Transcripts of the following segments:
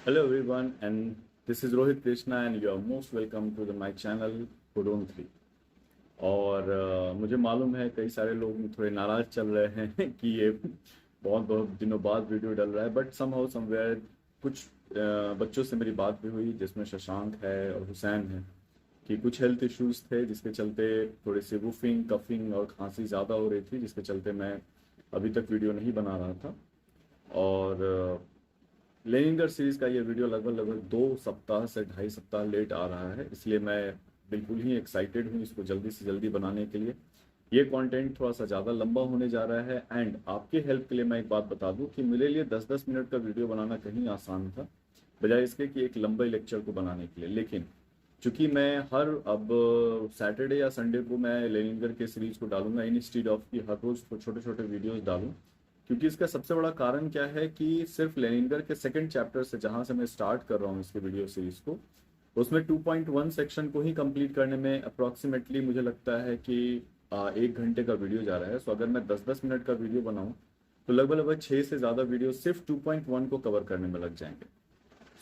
Hello everyone, and this is Rohit Krishna, and you are most welcome to my channel Food on 3। और मुझे मालूम है कई सारे लोग थोड़े नाराज चल रहे हैं कि ये बहुत बहुत दिनों बाद वीडियो डल रहा है, बट समहाउ समवेयर कुछ बच्चों से मेरी बात भी हुई, जिसमें शशांक है और हुसैन है, कि कुछ हेल्थ इश्यूज थे जिसके चलते थोड़ी सी वूफिंग, कफिंग और खांसी ज़्यादा हो रही थी, जिसके चलते मैं अभी तक वीडियो नहीं बना रहा था। और लेनिंगर सीरीज का ये वीडियो लगभग लगभग 2 सप्ताह से 2.5 सप्ताह लेट आ रहा है, इसलिए मैं बिल्कुल ही एक्साइटेड हूँ इसको जल्दी से जल्दी बनाने के लिए। ये कंटेंट थोड़ा सा ज़्यादा लंबा होने जा रहा है, एंड आपके हेल्प के लिए मैं एक बात बता दूं कि मेरे लिए 10-10 मिनट का वीडियो बनाना कहीं आसान था, बजाय इसके कि एक लंबे लेक्चर को बनाने के लिए। लेकिन चूंकि मैं हर अब सैटरडे या संडे को मैं लेनिंगर के सीरीज को डालूंगा, इंस्टीड ऑफ कि हर रोज छोटे छोटे वीडियोस डालूं, क्योंकि इसका सबसे बड़ा कारण क्या है कि सिर्फ लेनिंगर के सेकंड चैप्टर से, जहां से मैं स्टार्ट कर रहा हूं इसके वीडियो सीरीज को, उसमें 2.1 सेक्शन को ही कंप्लीट करने में अप्रॉक्सीमेटली मुझे लगता है कि 1 घंटे का वीडियो जा रहा है। सो अगर मैं 10-10 मिनट का वीडियो बनाऊं तो लगभग लगभग 6 से ज़्यादा वीडियो सिर्फ 2.1 को कवर करने में लग जाएंगे।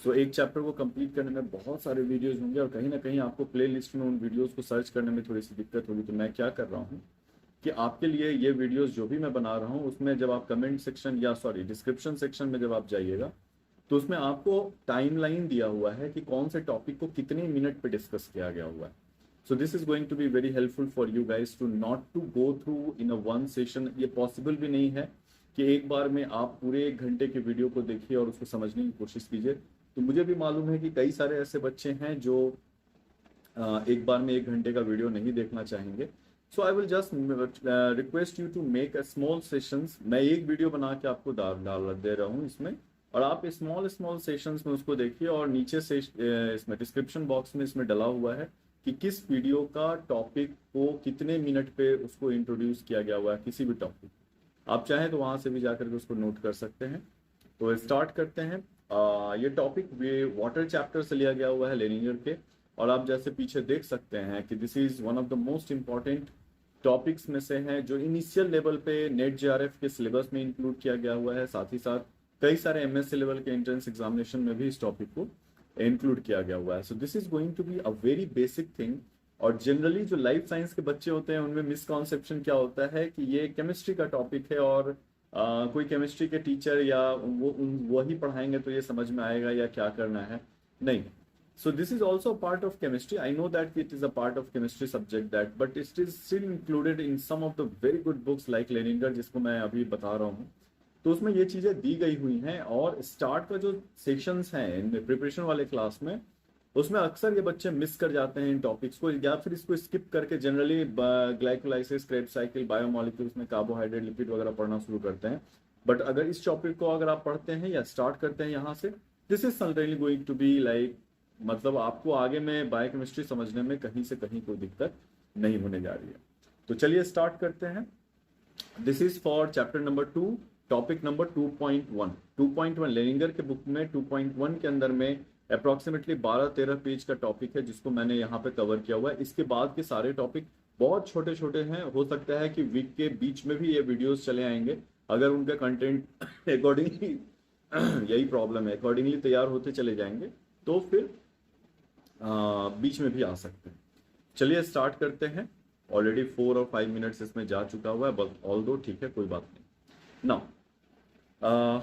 सो एक चैप्टर को कंप्लीट करने में बहुत सारे वीडियोज होंगे, और कहीं ना कहीं आपको प्ले लिस्ट में उन वीडियोज को सर्च करने में थोड़ी सी दिक्कत होगी। तो मैं क्या कर रहा हूँ कि आपके लिए ये वीडियोस जो भी मैं बना रहा हूँ, उसमें जब आप कमेंट सेक्शन या डिस्क्रिप्शन सेक्शन में जब आप जाइएगा, तो उसमें आपको टाइमलाइन दिया हुआ है कि कौन से टॉपिक को कितने मिनट पे डिस्कस किया गया हुआ है। So this is going to be very helpful for you guys to not to go through in a one session. ये पॉसिबल भी नहीं है कि एक बार में आप पूरे 1 घंटे के वीडियो को देखिए और उसको समझने की कोशिश कीजिए। तो मुझे भी मालूम है कि कई सारे ऐसे बच्चे हैं जो एक बार में 1 घंटे का वीडियो नहीं देखना चाहेंगे। So I will just request you to make a small sessions. मैं एक वीडियो बना के आपको डाल दे रहा हूँ इसमें, और आप स्मॉल स्मॉल सेशंस में उसको देखिए। और नीचे से इसमें डिस्क्रिप्शन बॉक्स में इसमें डला हुआ है कि किस वीडियो का टॉपिक को कितने मिनट पे उसको इंट्रोड्यूस किया गया हुआ है, किसी भी टॉपिक। आप चाहें तो वहां से भी जाकर के उसको नोट कर सकते हैं। तो स्टार्ट करते हैं। ये टॉपिक वाटर चैप्टर से लिया गया हुआ है लेनिंगर के, और आप जैसे पीछे देख सकते हैं कि this is one of the most important topics में से है, जो इनिशियल लेवल पे नेट जेआरएफ के सिलेबस में इंक्लूड किया गया हुआ है। साथ ही साथ कई सारे एमएससी लेवल के एंट्रेंस एग्जामिनेशन में भी इस टॉपिक को इंक्लूड किया गया हुआ है। So this is going to be a very basic thing. और जनरली जो लाइफ साइंस के बच्चे होते हैं उनमें मिसकॉन्सेप्शन क्या होता है कि ये केमिस्ट्री का टॉपिक है, और कोई केमिस्ट्री के टीचर या वही पढ़ाएंगे तो ये समझ में आएगा या क्या करना है। नहीं। So this is also a part of chemistry. I know that it is a part of chemistry subject that, but it is still included in some of the very good books like Leninger, जिसको मैं अभी बता रहा हूँ। तो उसमें ये चीजें दी गई हुई हैं, और स्टार्ट का जो सेक्शंस हैं इन प्रिपरेशन वाले क्लास में, उसमें अक्सर ये बच्चे मिस कर जाते हैं इन टॉपिक्स को, या फिर इसको स्किप करके generally glycolysis, Krebs cycle, biomolecules में कार्बोहाइड्रेट, लिपिड वगैरह पढ़ना शुरू करते हैं। बट अगर इस टॉपिक को अगर आप पढ़ते हैं या स्टार्ट करते हैं यहाँ से, दिस इज समटाइमली गोइंग टू बी लाइक, मतलब आपको आगे में बायोकेमिस्ट्री समझने में कहीं से कहीं कोई दिक्कत नहीं होने जा रही है। तो चलिए स्टार्ट करते हैं। This is for chapter number 2, topic number 2.1। 2.1 लेनिंगर के बुक में 2.1 के अंदर में अप्रोक्सीमेटली 12-13 पेज का टॉपिक है, जिसको मैंने यहाँ पे कवर किया हुआ है। इसके बाद के सारे टॉपिक बहुत छोटे छोटे हैं, हो सकता है कि वीक के बीच में भी ये वीडियोस चले आएंगे अगर उनका कंटेंट अकॉर्डिंगली यही प्रॉब्लम है, अकॉर्डिंगली तैयार होते चले जाएंगे तो फिर बीच में भी आ सकते हैं। चलिए स्टार्ट करते हैं। ऑलरेडी 4 और 5 मिनट्स इसमें जा चुका हुआ है, बट ऑल दो ठीक है, कोई बात नहीं। नाउ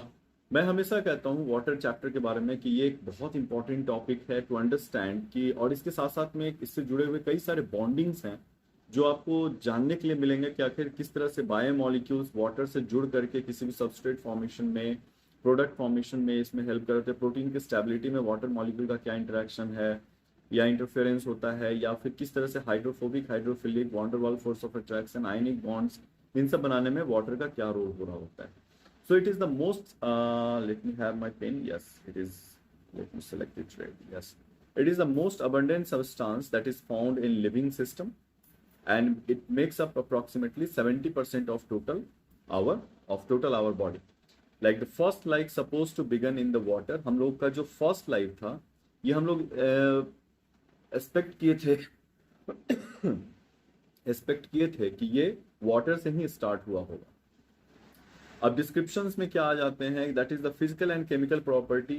मैं हमेशा कहता हूँ वाटर चैप्टर के बारे में कि ये एक बहुत इंपॉर्टेंट टॉपिक है टू अंडरस्टैंड कि, और इसके साथ साथ में इससे जुड़े हुए कई सारे बॉन्डिंग्स हैं जो आपको जानने के लिए मिलेंगे कि आखिर किस तरह से बायोमोलिक्यूल्स वाटर से जुड़ करके किसी भी सबस्ट्रेट फॉर्मेशन में, प्रोडक्ट फॉर्मेशन में इसमें हेल्प करते हैं। प्रोटीन की स्टेबिलिटी में वाटर मॉलिक्यूल का क्या इंटरेक्शन है या इंटरफेरेंस होता है, या फिर किस तरह से hydrophobic, hydrophilic, van der Waals force of attraction, ionic bonds, इन सब बनाने में वाटर का क्या रोल हो रहा होता है। So it is the most, let me have my pen. Yes, it is. Let me select it right. Yes, it is the most abundant substance that is found in living system, and it makes up approximately 70% of total our body. Like the first life supposed to begin in the water. हम लोग का जो first life था, ये हम लोग expect किए थे एक्सपेक्ट किए थे कि ये वाटर से ही स्टार्ट हुआ होगा। अब डिस्क्रिप्शंस में क्या आ जाते हैं, that is the physical and chemical property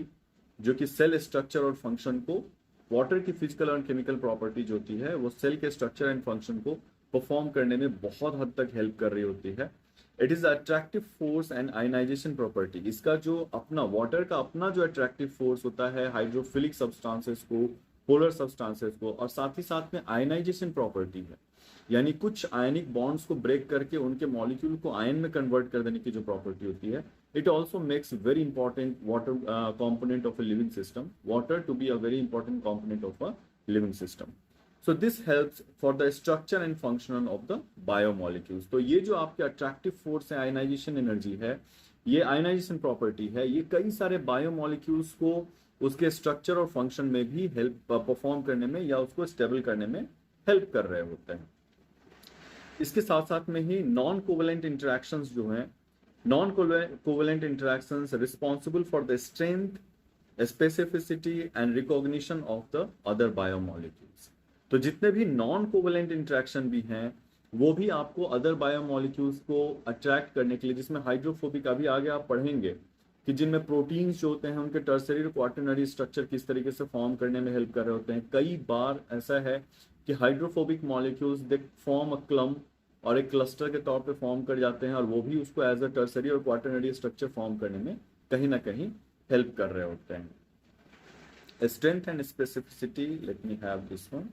जो कि सेल स्ट्रक्चर और फंक्शन को, वाटर की फिजिकल और केमिकल प्रॉपर्टी जो होती है वो सेल के स्ट्रक्चर एंड फंक्शन को परफॉर्म करने में बहुत हद तक हेल्प कर रही होती है। It is attractive force and ionization property. इसका जो अपना वाटर का अपना जो अट्रैक्टिव फोर्स होता है हाइड्रोफिलिक सब्सटेंसेस को, पोलर सब्सटेंसेस को, और साथ ही साथ में आयनाइजेशन प्रॉपर्टी है, यानी कुछ आयनिक बॉन्ड्स को ब्रेक करके उनके मॉलिक्यूल को आयन में कन्वर्ट कर देने की जो प्रॉपर्टी होती है, it also makes very important water component of a living system, water to be a very important component of a living system. So this helps for the structure and function of the biomolecules. तो ये जो आपके attractive force है, ionization energy है, ये ionization property है, ये कई सारे बायोमोलिक्यूल्स को उसके स्ट्रक्चर और फंक्शन में भी हेल्प परफॉर्म करने में या उसको स्टेबल करने में हेल्प कर रहे होते हैं। इसके साथ साथ में ही नॉन कोवेलेंट इंटरेक्शंस जो हैं, non covalent interactions responsible for the strength, specificity and recognition of the other biomolecules. तो जितने भी नॉन कोवेलेंट इंटरेक्शन भी हैं वो भी आपको अदर बायोमोलिक्यूल्स को अट्रैक्ट करने के लिए, जिसमें हाइड्रोफोबिक अभी आगे आप पढ़ेंगे कि जिनमें प्रोटीन्स जो होते हैं उनके टर्सरी और क्वाटरनरी स्ट्रक्चर किस तरीके से फॉर्म करने में हेल्प कर रहे होते हैं। कई बार ऐसा है कि hydrophobic molecules they form a clump और एक क्लस्टर के तौर पे फॉर्म कर जाते हैं, और वो भी उसको एज अ टर्सरी और क्वाटरनरी स्ट्रक्चर फॉर्म करने में कहीं ना कहीं हेल्प कर रहे होते हैं। Strength and specificity, let me have this one,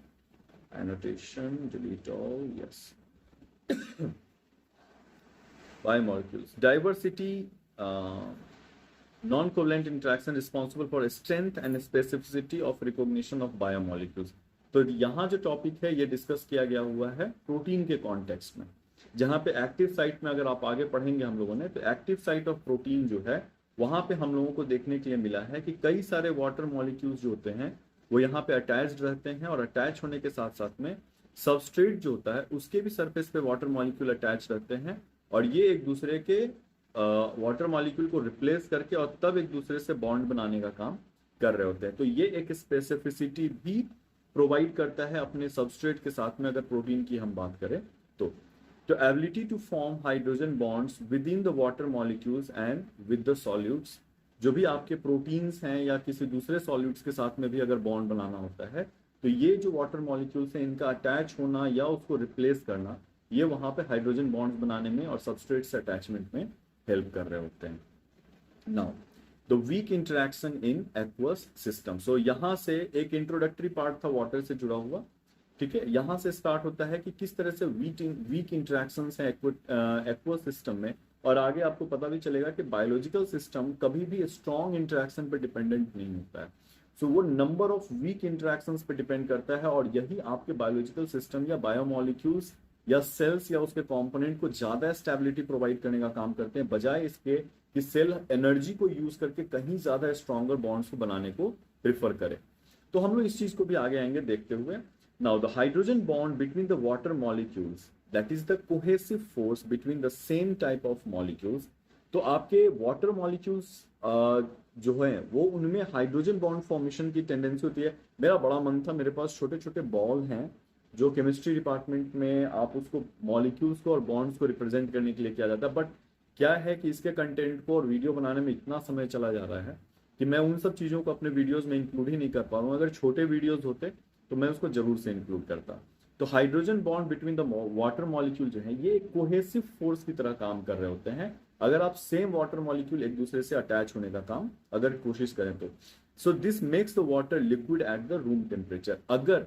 annotation, delete all, yes. Biomolecules, diversity, non-covalent interaction responsible for strength and specificity of recognition of biomolecules. तो यहाँ जो टॉपिक है ये डिस्कस किया गया हुआ है प्रोटीन के कॉन्टेक्स्ट में, जहाँ पे एक्टिव साइट में अगर आप आगे पढ़ेंगे हम लोगों ने, तो एक्टिव साइट ऑफ प्रोटीन जो है वहाँ पे हम लोगों को देखने के लिए मिला है कि कई सारे वाटर मॉलिक्यूल्स जो होते हैं वो यहाँ पे अटैच्ड रहते हैं, और अटैच होने के साथ साथ में सबस्ट्रेट जो होता है उसके भी सरफेस पे वाटर मॉलिक्यूल अटैच रहते हैं, और ये एक दूसरे के वाटर मॉलिक्यूल को रिप्लेस करके और तब एक दूसरे से बॉन्ड बनाने का काम कर रहे होते हैं। तो ये एक स्पेसिफिसिटी भी प्रोवाइड करता है अपने सबस्ट्रेट के साथ में, अगर प्रोटीन की हम बात करें तो ability to form hydrogen bonds within the water molecules and with the solutes. जो भी आपके प्रोटीन्स हैं या किसी दूसरे सॉल्यूट्स के साथ में भी अगर बॉन्ड बनाना होता है, तो ये जो वाटर मॉलिक्यूल्स हैं इनका अटैच होना या उसको रिप्लेस करना, ये वहां पे हाइड्रोजन बॉन्ड्स बनाने में और सबस्ट्रेट से अटैचमेंट में हेल्प कर रहे होते हैं। Now the weak interaction in aqueous system. So यहाँ से एक इंट्रोडक्टरी पार्ट था वाटर से जुड़ा हुआ, ठीक है। यहाँ से स्टार्ट होता है कि किस तरह से वीक इंटरेक्शंस हैं एक्वस सिस्टम में, और आगे आपको पता भी चलेगा कि बायोलॉजिकल सिस्टम कभी भी स्ट्रॉन्ग इंटरेक्शन पर डिपेंडेंट नहीं होता है। सो वो नंबर ऑफ वीक इंटरेक्शंस पे डिपेंड करता है, और यही आपके बायोलॉजिकल सिस्टम या बायोमोलिक्यूल्स या सेल्स या उसके कंपोनेंट को ज्यादा स्टेबिलिटी प्रोवाइड करने का काम करते हैं, बजाय इसके कि सेल एनर्जी को यूज करके कहीं ज्यादा स्ट्रॉन्गर बॉन्ड्स को बनाने को प्रिफर करे। तो हम लोग इस चीज को भी आगे आएंगे देखते हुए। Now the hydrogen bond between the water molecules, that is the cohesive force between the same type of molecules। तो आपके वाटर मॉलिक्यूल्स जो है वो उनमें हाइड्रोजन बॉन्ड फॉर्मेशन की टेंडेंसी होती है। मेरा बड़ा मन था, मेरे पास छोटे छोटे बॉल हैं जो केमिस्ट्री डिपार्टमेंट में आप उसको मॉलिक्यूल्स को और बॉन्ड्स को रिप्रेजेंट करने के लिए किया जाता है, बट क्या है कि इसके कंटेंट को और वीडियो बनाने में इतना समय चला जा रहा है कि मैं उन सब चीज़ों को अपने वीडियोज में इंक्लूड ही नहीं कर पा रहा हूँ। अगर छोटे वीडियोज होते तो मैं उसको जरूर से इंक्लूड करता। तो hydrogen bond between the water molecule जो है ये एक कोहेसिव फोर्स की तरह काम कर रहे होते हैं, अगर आप सेम वाटर मॉलिक्यूल एक दूसरे से अटैच होने का काम अगर कोशिश करें तो। So this makes the water liquid at the room temperature. अगर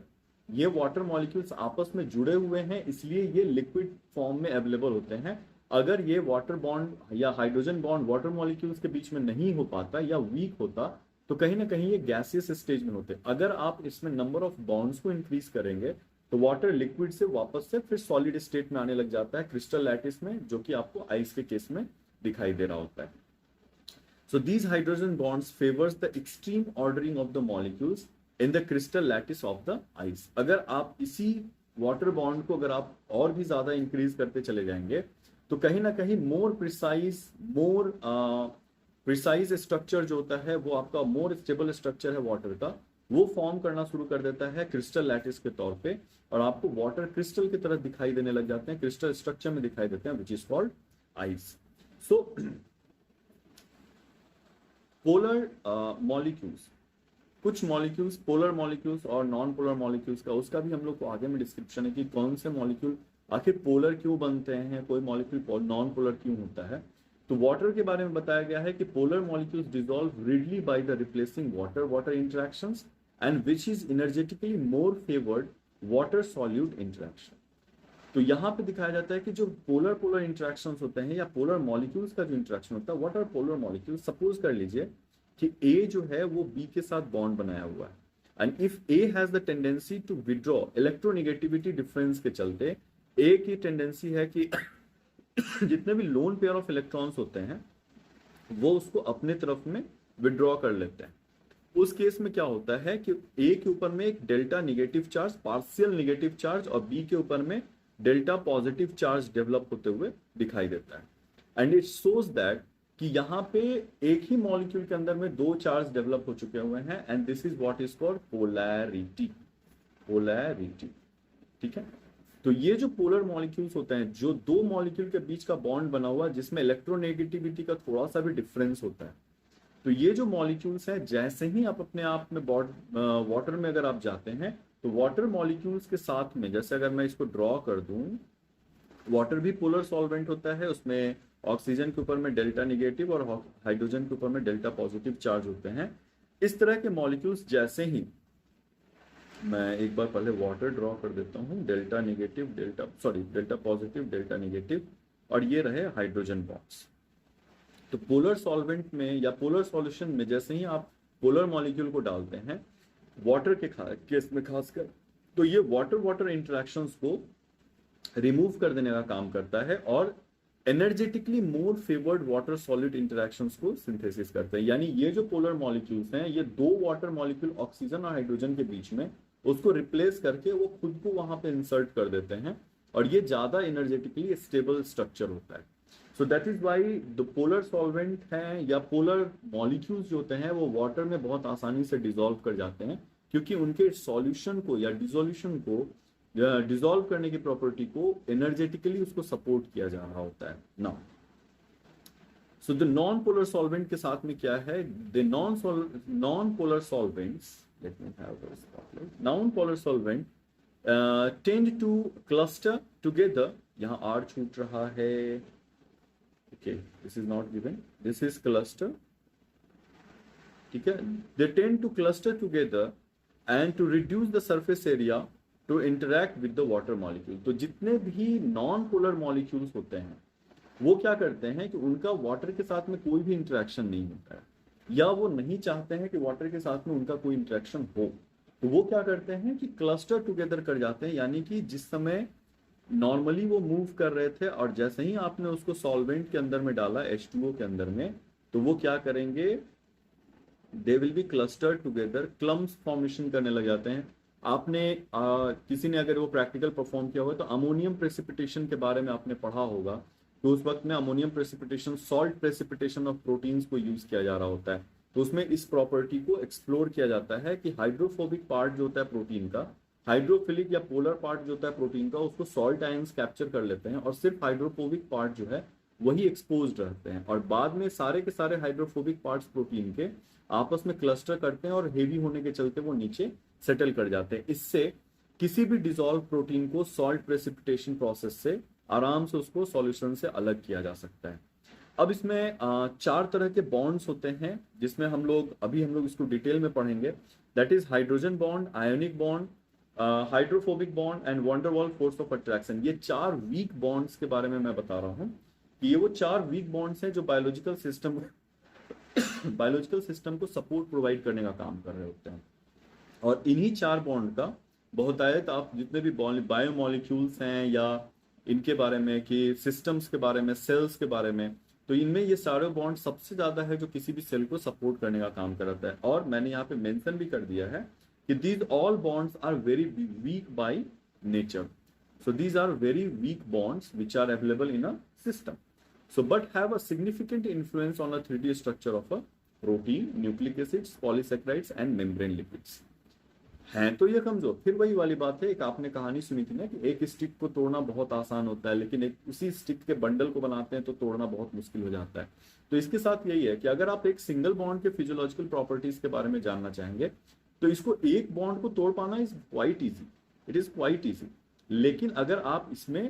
ये वाटर मॉलिक्यूल्स आपस में जुड़े हुए हैं इसलिए ये लिक्विड फॉर्म में अवेलेबल होते हैं। अगर ये वाटर बॉन्ड या हाइड्रोजन बॉन्ड वाटर मॉलिक्यूल्स के बीच में नहीं हो पाता या वीक होता तो कहीं ना कहीं ये गैसियस स्टेज में होते। अगर आप इसमें नंबर ऑफ बॉन्ड्स को इंक्रीज करेंगे तो वाटर लिक्विड से वापस से फिर सॉलिड स्टेट में आने लग जाता है क्रिस्टल लैटिस में, जो कि आपको आइस के केस में दिखाई दे रहा होता है। So these hydrogen bonds favours the extreme ordering of the molecules in the crystal lattice of the ice. अगर आप इसी वाटर बॉन्ड को अगर आप और भी ज्यादा इंक्रीज करते चले जाएंगे तो कहीं ना कहीं मोर प्रिसाइज स्ट्रक्चर जो होता है वो आपका मोर स्टेबल स्ट्रक्चर है वाटर का, वो फॉर्म करना शुरू कर देता है क्रिस्टल लैटिस के तौर पे, और आपको वाटर क्रिस्टल की तरह दिखाई देने लग जाते हैं, क्रिस्टल स्ट्रक्चर में दिखाई देते हैं, which is called ice. So polar molecules कुछ मॉलिक्यूल्स, पोलर मॉलिक्यूल्स और नॉन पोलर मॉलिक्यूल्स का, उसका भी हम लोग को आगे में डिस्क्रिप्शन है कि कौन से मॉलिक्यूल आखिर पोलर क्यों बनते हैं, कोई मॉलिक्यूल नॉन पोलर क्यों होता है। तो वाटर के बारे में बताया गया है कि polar molecules dissolve readily by the replacing water water interactions and which is energetically more favoured water solute interaction. तो यहाँ पे दिखाया जाता है कि जो पोलर पोलर इंटरेक्शंस होते हैं या पोलर मॉलिक्यूल्स का जो इंटरेक्शन होता है, what are polar molecules. Suppose कर लीजिए कि ए जो है वो बी के साथ बॉन्ड बनाया हुआ है, and if A has the tendency to withdraw electronegativity difference के चलते, ए की टेंडेंसी है कि जितने भी लोन पेयर ऑफ इलेक्ट्रॉन्स होते हैं वो उसको अपने तरफ में विड्रॉ कर लेते हैं। उस केस में क्या होता है कि ए के ऊपर में एक delta negative charge, partial negative charge, और बी के ऊपर में डेल्टा पॉजिटिव चार्ज डेवलप होते हुए दिखाई देता है। एंड इट शोज दैट कि यहाँ पे एक ही मॉलिक्यूल के अंदर में दो चार्ज डेवलप हो चुके हुए हैं, and this is what is called polarity. Polarity, ठीक है। तो ये जो पोलर मॉलिक्यूल्स होते हैं, जो दो मॉलिक्यूल के बीच का बॉन्ड बना हुआ है जिसमें इलेक्ट्रोनेगेटिविटी का थोड़ा सा भी डिफरेंस होता है, तो ये जो मॉलिक्यूल्स हैं, जैसे ही आप अपने आप में वाटर में अगर आप जाते हैं तो वाटर मॉलिक्यूल्स के साथ में, जैसे अगर मैं इसको ड्रॉ कर दूं, वाटर भी पोलर सॉल्वेंट होता है, उसमें ऑक्सीजन के ऊपर में डेल्टा निगेटिव और हाइड्रोजन के ऊपर में डेल्टा पॉजिटिव चार्ज होते हैं। इस तरह के मॉलिक्यूल्स, जैसे ही मैं एक बार पहले वाटर ड्रॉ कर देता हूं, delta negative delta positive delta negative, और ये रहे हाइड्रोजन बॉन्ड्स। तो पोलर सॉल्वेंट में या पोलर सॉल्यूशन में जैसे ही आप पोलर मॉलिक्यूल को डालते हैं, वाटर के केस में खासकर, तो ये वाटर वाटर इंटरेक्शंस को रिमूव कर देने का काम करता है और एनर्जेटिकली मोर फेवर्ड वाटर सॉलिड इंटरेक्शंस को सिंथेसिस करते हैं। यानी ये जो पोलर मॉलिक्यूल्स हैं, ये दो वाटर मॉलिक्यूल ऑक्सीजन और हाइड्रोजन के बीच में, उसको रिप्लेस करके वो खुद को वहां पे इंसर्ट कर देते हैं, और ये ज्यादा एनर्जेटिकली स्टेबल स्ट्रक्चर होता है। So that is why the polar solvent हैं या पोलर मॉलिक्यूल्स जो होते हैं वो वाटर में बहुत आसानी से डिसॉल्व कर जाते हैं, क्योंकि उनके सॉल्यूशन को या डिसोल्यूशन को, डिसॉल्व करने की प्रॉपर्टी को एनर्जेटिकली उसको सपोर्ट किया जा रहा होता है। Now so the non polar solvent के साथ में क्या है, the non polar solvents, let me have this spotlight, non polar solvent tend two cluster together, यहाँ आर छूट रहा है, okay, this is not given, this is cluster, ठीक है। they tend to cluster together and to reduce the surface area to interact with the water molecule। तो जितने भी non polar molecules होते हैं वो क्या करते हैं कि उनका वाटर के साथ में कोई भी इंटरेक्शन नहीं होता है, या वो नहीं चाहते हैं कि वाटर के साथ में उनका कोई इंटरेक्शन हो, तो वो क्या करते हैं कि क्लस्टर टुगेदर कर जाते हैं। यानी कि जिस समय नॉर्मली वो मूव कर रहे थे और जैसे ही आपने उसको सॉल्वेंट के अंदर में डाला, H2O के अंदर में, तो वो क्या करेंगे, दे will B cluster together, clumps formation करने लग जाते हैं। आपने किसी ने अगर वो प्रैक्टिकल परफॉर्म किया हुआ तो अमोनियम प्रेसिपिटेशन के बारे में आपने पढ़ा होगा, तो उस वक्त में ammonium precipitation, salt precipitation of proteins को यूज किया जा रहा होता है। तो उसमें इस प्रॉपर्टी को एक्सप्लोर किया जाता है कि हाइड्रोफोबिक पार्ट जो होता है प्रोटीन का, हाइड्रोफिलिक या पोलर पार्ट जो होता है प्रोटीन का, उसको सॉल्ट आयंस कैप्चर कर लेते हैं और सिर्फ हाइड्रोफोबिक पार्ट जो है वही एक्सपोज्ड रहते हैं, और बाद में सारे के सारे हाइड्रोफोबिक पार्ट्स प्रोटीन के आपस में क्लस्टर करते हैं और हेवी होने के चलते वो नीचे सेटल कर जाते हैं। इससे किसी भी डिसॉल्व प्रोटीन को सॉल्ट प्रेसिपिटेशन प्रोसेस से आराम से उसको सॉल्यूशन से अलग किया जा सकता है। अब इसमें चार तरह के बॉन्ड्स होते हैं जिसमें हम लोग इसको डिटेल में पढ़ेंगे। That is hydrogen bond, ionic bond, hydrophobic bond and wonder wall force of attraction. ये चार वीक बॉन्ड्स के बारे में मैं बता रहा हूँ कि ये वो चार वीक बॉन्ड्स हैं जो बायोलॉजिकल सिस्टम को सपोर्ट प्रोवाइड करने का काम कर रहे होते हैं। और इन्हीं चार बॉन्ड का बहुतायत आप जितने भी बायोमोलिक्यूल्स हैं या इनके बारे में, कि सिस्टम्स के बारे में, सेल्स के बारे में, तो इनमें ये सारे बॉन्ड सबसे ज्यादा है जो किसी भी सेल को सपोर्ट करने का काम करता है। और मैंने यहाँ पे मेंशन भी कर दिया है कि these all bonds are very weak by nature. So these are very weak bonds which are available in a system. So but have a significant influence on the 3D structure of a protein, nucleic acids, polysaccharides and membrane lipids. हैं तो ये कमजोर। फिर वही वाली बात है, एक आपने कहानी सुनी थी ना कि एक स्टिक को तोड़ना बहुत आसान होता है, लेकिन एक उसी स्टिक के बंडल को बनाते हैं तो तोड़ना बहुत मुश्किल हो जाता है। तो इसके साथ यही है कि अगर आप एक सिंगल बॉन्ड के फिजियोलॉजिकल प्रॉपर्टीज के बारे में जानना चाहेंगे तो इसको एक बॉन्ड को तोड़ पाना is quite easy, it is quite easy. लेकिन अगर आप इसमें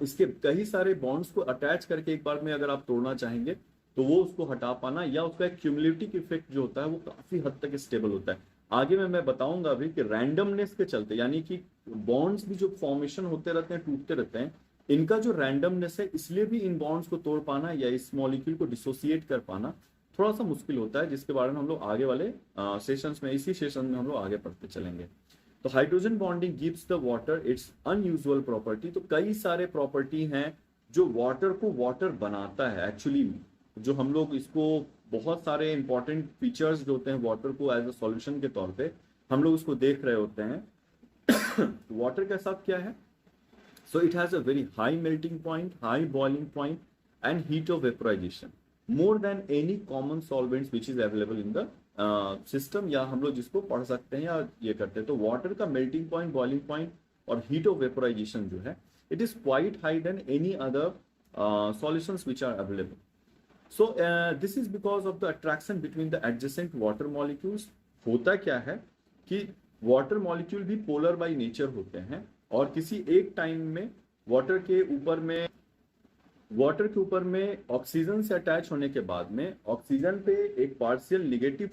इसके कई सारे बॉन्ड्स को अटैच करके एक बार में अगर आप तोड़ना चाहेंगे तो वो उसको हटा पाना या उसका एक क्यूमुलेटिव इफेक्ट जो होता है वो काफी हद तक स्टेबल होता है। आगे में मैं बताऊंगा अभी कि रैंडमनेस के चलते, यानी कि बॉन्ड्स भी जो फॉर्मेशन होते रहते हैं, टूटते रहते हैं, इनका जो रैंडमनेस है, इसलिए भी इन बॉन्ड्स को तोड़ पाना या इस मॉलिक्यूल को डिसोसिएट कर पाना थोड़ा सा मुश्किल होता है, जिसके बारे में हम लोग आगे वाले सेशंस में, इसी सेशन में हम लोग आगे पढ़ते चलेंगे। तो hydrogen bonding gives the water it's unusual property. तो कई सारे प्रॉपर्टी हैं जो वाटर को वाटर बनाता है एक्चुअली, जो हम लोग इसको बहुत सारे इंपॉर्टेंट फीचर्स जो होते हैं वाटर को एज अ सॉल्यूशन के तौर पे हम लोग उसको देख रहे होते हैं। वाटर के साथ क्या है, so it has a very high melting point, high boiling point and heat of vaporization more than any common solvents which is available in the system, या हम लोग जिसको पढ़ सकते हैं या ये करते हैं। तो वाटर का melting point, boiling point और heat of vaporization जो है it is quite high than any other solutions which are available. So this is because of the attraction between the adjacent water molecules। होता क्या है कि water molecule भी polar by nature होते हैं और किसी एक टाइम में वाटर के ऊपर में ऑक्सीजन से अटैच होने के बाद में ऑक्सीजन पे एक पार्शियल निगेटिव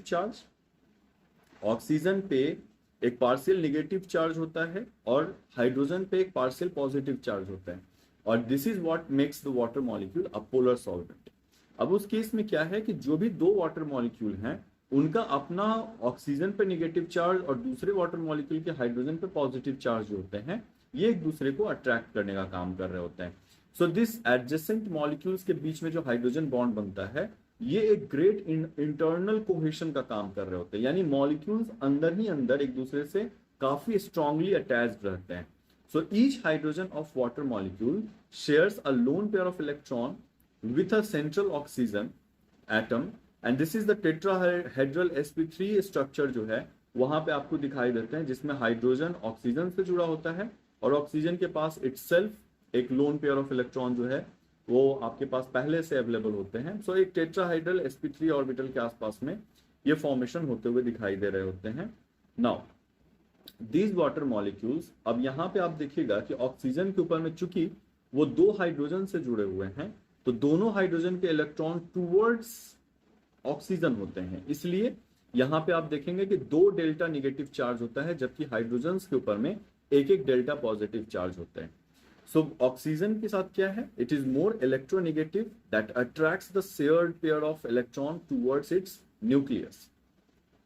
चार्ज होता है और हाइड्रोजन पे एक पार्शियल पॉजिटिव चार्ज होता है, और this is what makes the water molecule a polar solvent. अब उस केस में क्या है कि जो भी दो वाटर मॉलिक्यूल हैं उनका अपना ऑक्सीजन पे निगेटिव चार्ज और दूसरे वाटर मॉलिक्यूल के हाइड्रोजन पे पॉजिटिव चार्ज जो होते हैं, ये एक दूसरे को अट्रैक्ट करने का काम कर रहे होते हैं। सो दिस एडजेसेंट मॉलिक्यूल्स के बीच में जो हाइड्रोजन बॉन्ड बनता है, ये एक ग्रेट इंटरनल कोहेशन का काम कर रहे होते हैं, यानी मॉलिक्यूल्स अंदर ही अंदर एक दूसरे से काफी स्ट्रांगली अटैच्ड रहते हैं। So each hydrogen of water molecule shares a lone pair of electron with a central oxygen atom, and this is the tetrahedral sp3 structure जो है वहां पे आपको दिखाई देते हैं, जिसमें हाइड्रोजन ऑक्सीजन से जुड़ा होता है और ऑक्सीजन के पास इटसेल्फ एक लोन पेयर ऑफ इलेक्ट्रॉन जो है वो आपके पास पहले से अवेलेबल होते हैं। सो एक टेट्राहाइड्रल sp3 ऑर्बिटल के आसपास में ये फॉर्मेशन होते हुए दिखाई दे रहे होते हैं। नाउ दीज वाटर मॉलिक्यूल्स, अब यहाँ पे आप देखिएगा कि ऑक्सीजन के ऊपर में चूंकि वो दो हाइड्रोजन से जुड़े हुए हैं, तो दोनों हाइड्रोजन के इलेक्ट्रॉन टूवर्ड्स ऑक्सीजन होते हैं, इसलिए यहां पे आप देखेंगे कि दो डेल्टा निगेटिव चार्ज होता है, जबकि हाइड्रोजन के ऊपर में एक एक डेल्टा पॉजिटिव चार्ज होते हैं। सो ऑक्सीजन के साथ क्या है, it is more electronegative that attracts the shared pair of electron towards it's nucleus.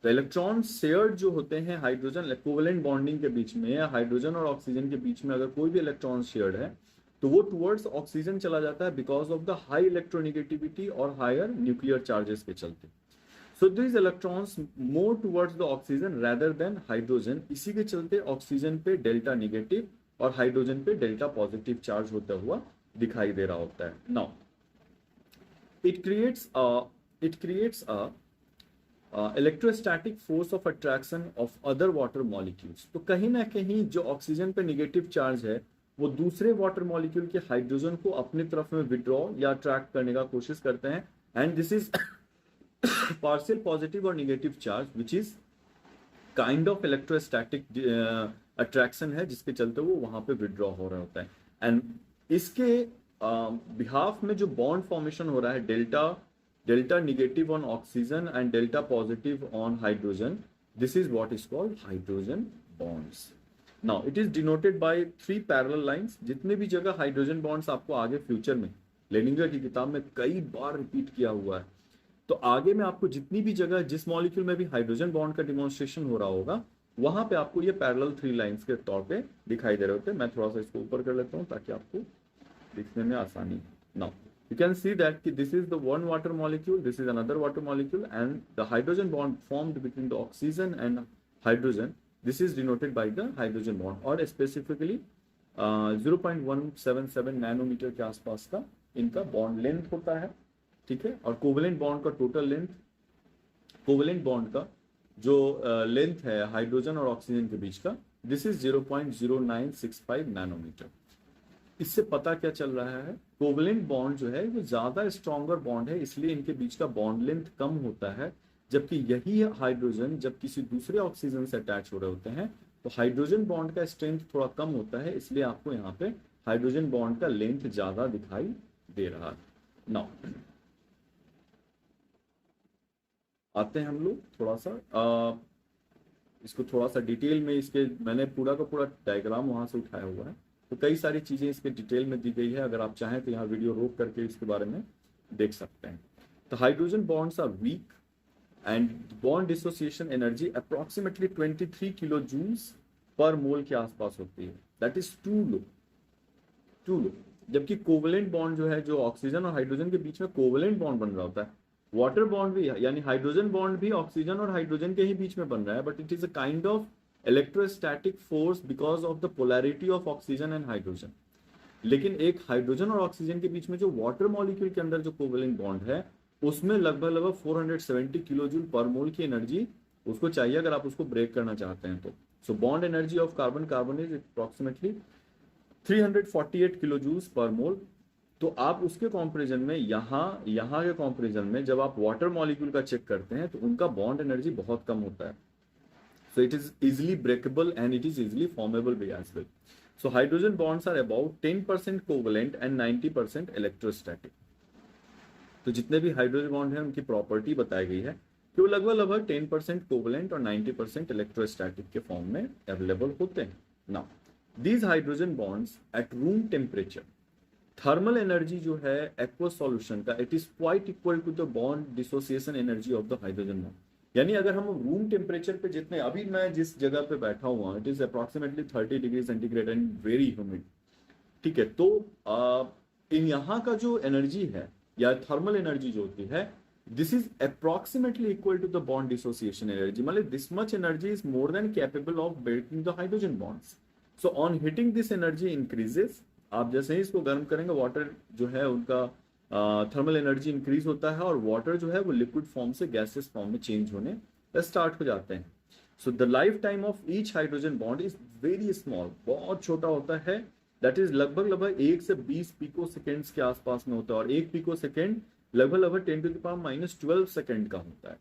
तो इलेक्ट्रॉन शेयर्ड जो होते हैं हाइड्रोजन इक्विवेलेंट बॉन्डिंग के बीच में, या हाइड्रोजन और ऑक्सीजन के बीच में अगर कोई भी इलेक्ट्रॉन शेयर्ड है तो वो टुवर्ड्स ऑक्सीजन चला जाता है because of the high electronegativity और हायर न्यूक्लियर चार्जेस के चलते। So this electrons more towards the oxygen rather than hydrogen, इसी के चलते ऑक्सीजन पे डेल्टा निगेटिव और हाइड्रोजन पे डेल्टा पॉजिटिव चार्ज होता हुआ दिखाई दे रहा होता है। Now it creates a electrostatic force of attraction of other water molecules. तो कहीं ना कहीं जो ऑक्सीजन पे निगेटिव चार्ज है वो दूसरे वाटर मॉलिक्यूल के हाइड्रोजन को अपनी तरफ में विड्रॉ या अट्रैक्ट करने का कोशिश करते हैं, and this is partial positive और negative charge which is kind of electrostatic attraction है, जिसके चलते वो वहां पे विड्रॉ हो रहा होता है। एंड इसके बिहाफ में जो बॉन्ड फॉर्मेशन हो रहा है, delta negative on oxygen and delta positive on hydrogen, this is what is called hydrogen bonds. Now it is denoted by 3 parallel lines। जितने भी जगह हाइड्रोजन बॉन्ड्स आपको आगे फ्यूचर में लेनिंगर की किताब में कई बार रिपीट किया हुआ है, तो आगे में आपको जितनी भी जगह जिस मॉलिक्यूल में भी हाइड्रोजन बॉन्ड का डिमॉन्स्ट्रेशन हो रहा होगा वहां पे आपको ये पैरेलल 3 लाइंस के तौर पे दिखाई दे रहे होते हैं। मैं थोड़ा सा इसको ऊपर कर लेता हूँ ताकि आपको दिखने में आसानी। Now you can see that कि this is the one water molecule, this is another water molecule, and the hydrogen bond formed between the oxygen and hydrogen, this is denoted by the hydrogen bond, और specifically 0.177 nanometre के आसपास का इनका bond length होता है, ठीक है। और कोवेलेंट बॉन्ड का टोटल लेंथ, कोवेलेंट बॉन्ड का जो लेंथ है हाइड्रोजन और ऑक्सीजन के बीच का, दिस इज 0.0965 नैनोमीटर। इससे पता क्या चल रहा है कोवलेंट बॉन्ड जो है वो ज्यादा स्ट्रॉन्गर बॉन्ड है, इसलिए इनके बीच का बॉन्ड लेंथ कम होता है। जबकि यही हाइड्रोजन जब किसी दूसरे ऑक्सीजन से अटैच हो रहे होते हैं तो हाइड्रोजन बॉन्ड का स्ट्रेंथ थोड़ा कम होता है, इसलिए आपको यहाँ पे हाइड्रोजन बॉन्ड का लेंथ ज्यादा दिखाई दे रहा है। नाउ आते हैं हम लोग थोड़ा सा इसको थोड़ा सा डिटेल में, इसके मैंने पूरा का पूरा डायग्राम वहां से उठाया हुआ है, तो कई सारी चीजें इसके डिटेल में दी गई है। अगर आप चाहें तो यहाँ वीडियो रोक करके इसके बारे में देख सकते हैं। तो hydrogen bonds are weak and bond dissociation energy approximately 23 kilo joules per mole के आसपास होती है। That is too low. जबकि कोवलेंट बॉन्ड जो है, जो ऑक्सीजन और हाइड्रोजन के बीच में कोवलेंट बॉन्ड बन रहा होता है, वाटर बॉन्ड भी यानी हाइड्रोजन बॉन्ड भी ऑक्सीजन और हाइड्रोजन के ही बीच में बन रहा है, but it is a kind of electrostatic force because of the polarity of oxygen and hydrogen. लेकिन एक हाइड्रोजन और ऑक्सीजन के बीच में जो वाटर मॉलिक्यूल के अंदर जो कोवलेंट बॉन्ड है, उसमें लगभग 470 किलो जूल पर मोल की एनर्जी उसको चाहिए अगर आप उसको ब्रेक करना चाहते हैं तो। So bond energy of carbon carbon is approximately 348 kilo joules per mole. तो आप उसके कंपैरिजन में यहाँ के कंपैरिजन में जब आप वाटर मॉलिक्यूल का चेक करते हैं तो उनका बॉन्ड एनर्जी बहुत कम होता है। So it is easily breakable and it is easily formable भी as well. So hydrogen bonds are about 10% covalent and 90% electrostatic. तो जितने भी हाइड्रोजन बॉन्ड हैं उनकी प्रॉपर्टी बताई गई है कि वो लगभग 10% कोवलेंट और 90% इलेक्ट्रोस्टैटिक के फॉर्म में अवेलेबल होते हैं। Now these hydrogen bonds at room temperature, thermal energy जो है एक्वस सॉल्यूशन का, it is quite equal to the bond dissociation energy of the hydrogen bond. यानी अगर हम रूम टेम्परेचर पे जितने, अभी मैं जिस जगह पे बैठा हुआ, it is approximately 30 degree centigrade and very humid, ठीक है, तो इन यहाँ का जो एनर्जी है या थर्मल एनर्जी जो होती है, this is approximately equal to the bond dissociation energy. मतलब this much energy is more than capable of breaking the hydrogen bonds. So on heating this energy increases, आप जैसे ही इसको गर्म करेंगे, वाटर जो है उनका थर्मल एनर्जी इंक्रीज होता है और वाटर जो है वो लिक्विड फॉर्म से गैसेस फॉर्म में चेंज होने स्टार्ट हो जाते हैं। So the life time of each hydrogen bond is very small, बहुत छोटा होता है। दैट इज लगभग 1 से 20 पिको सेकेंड्स के आसपास में होता है, और 1 पिको सेकेंड लगभग 10⁻⁻12 सेकेंड का होता है।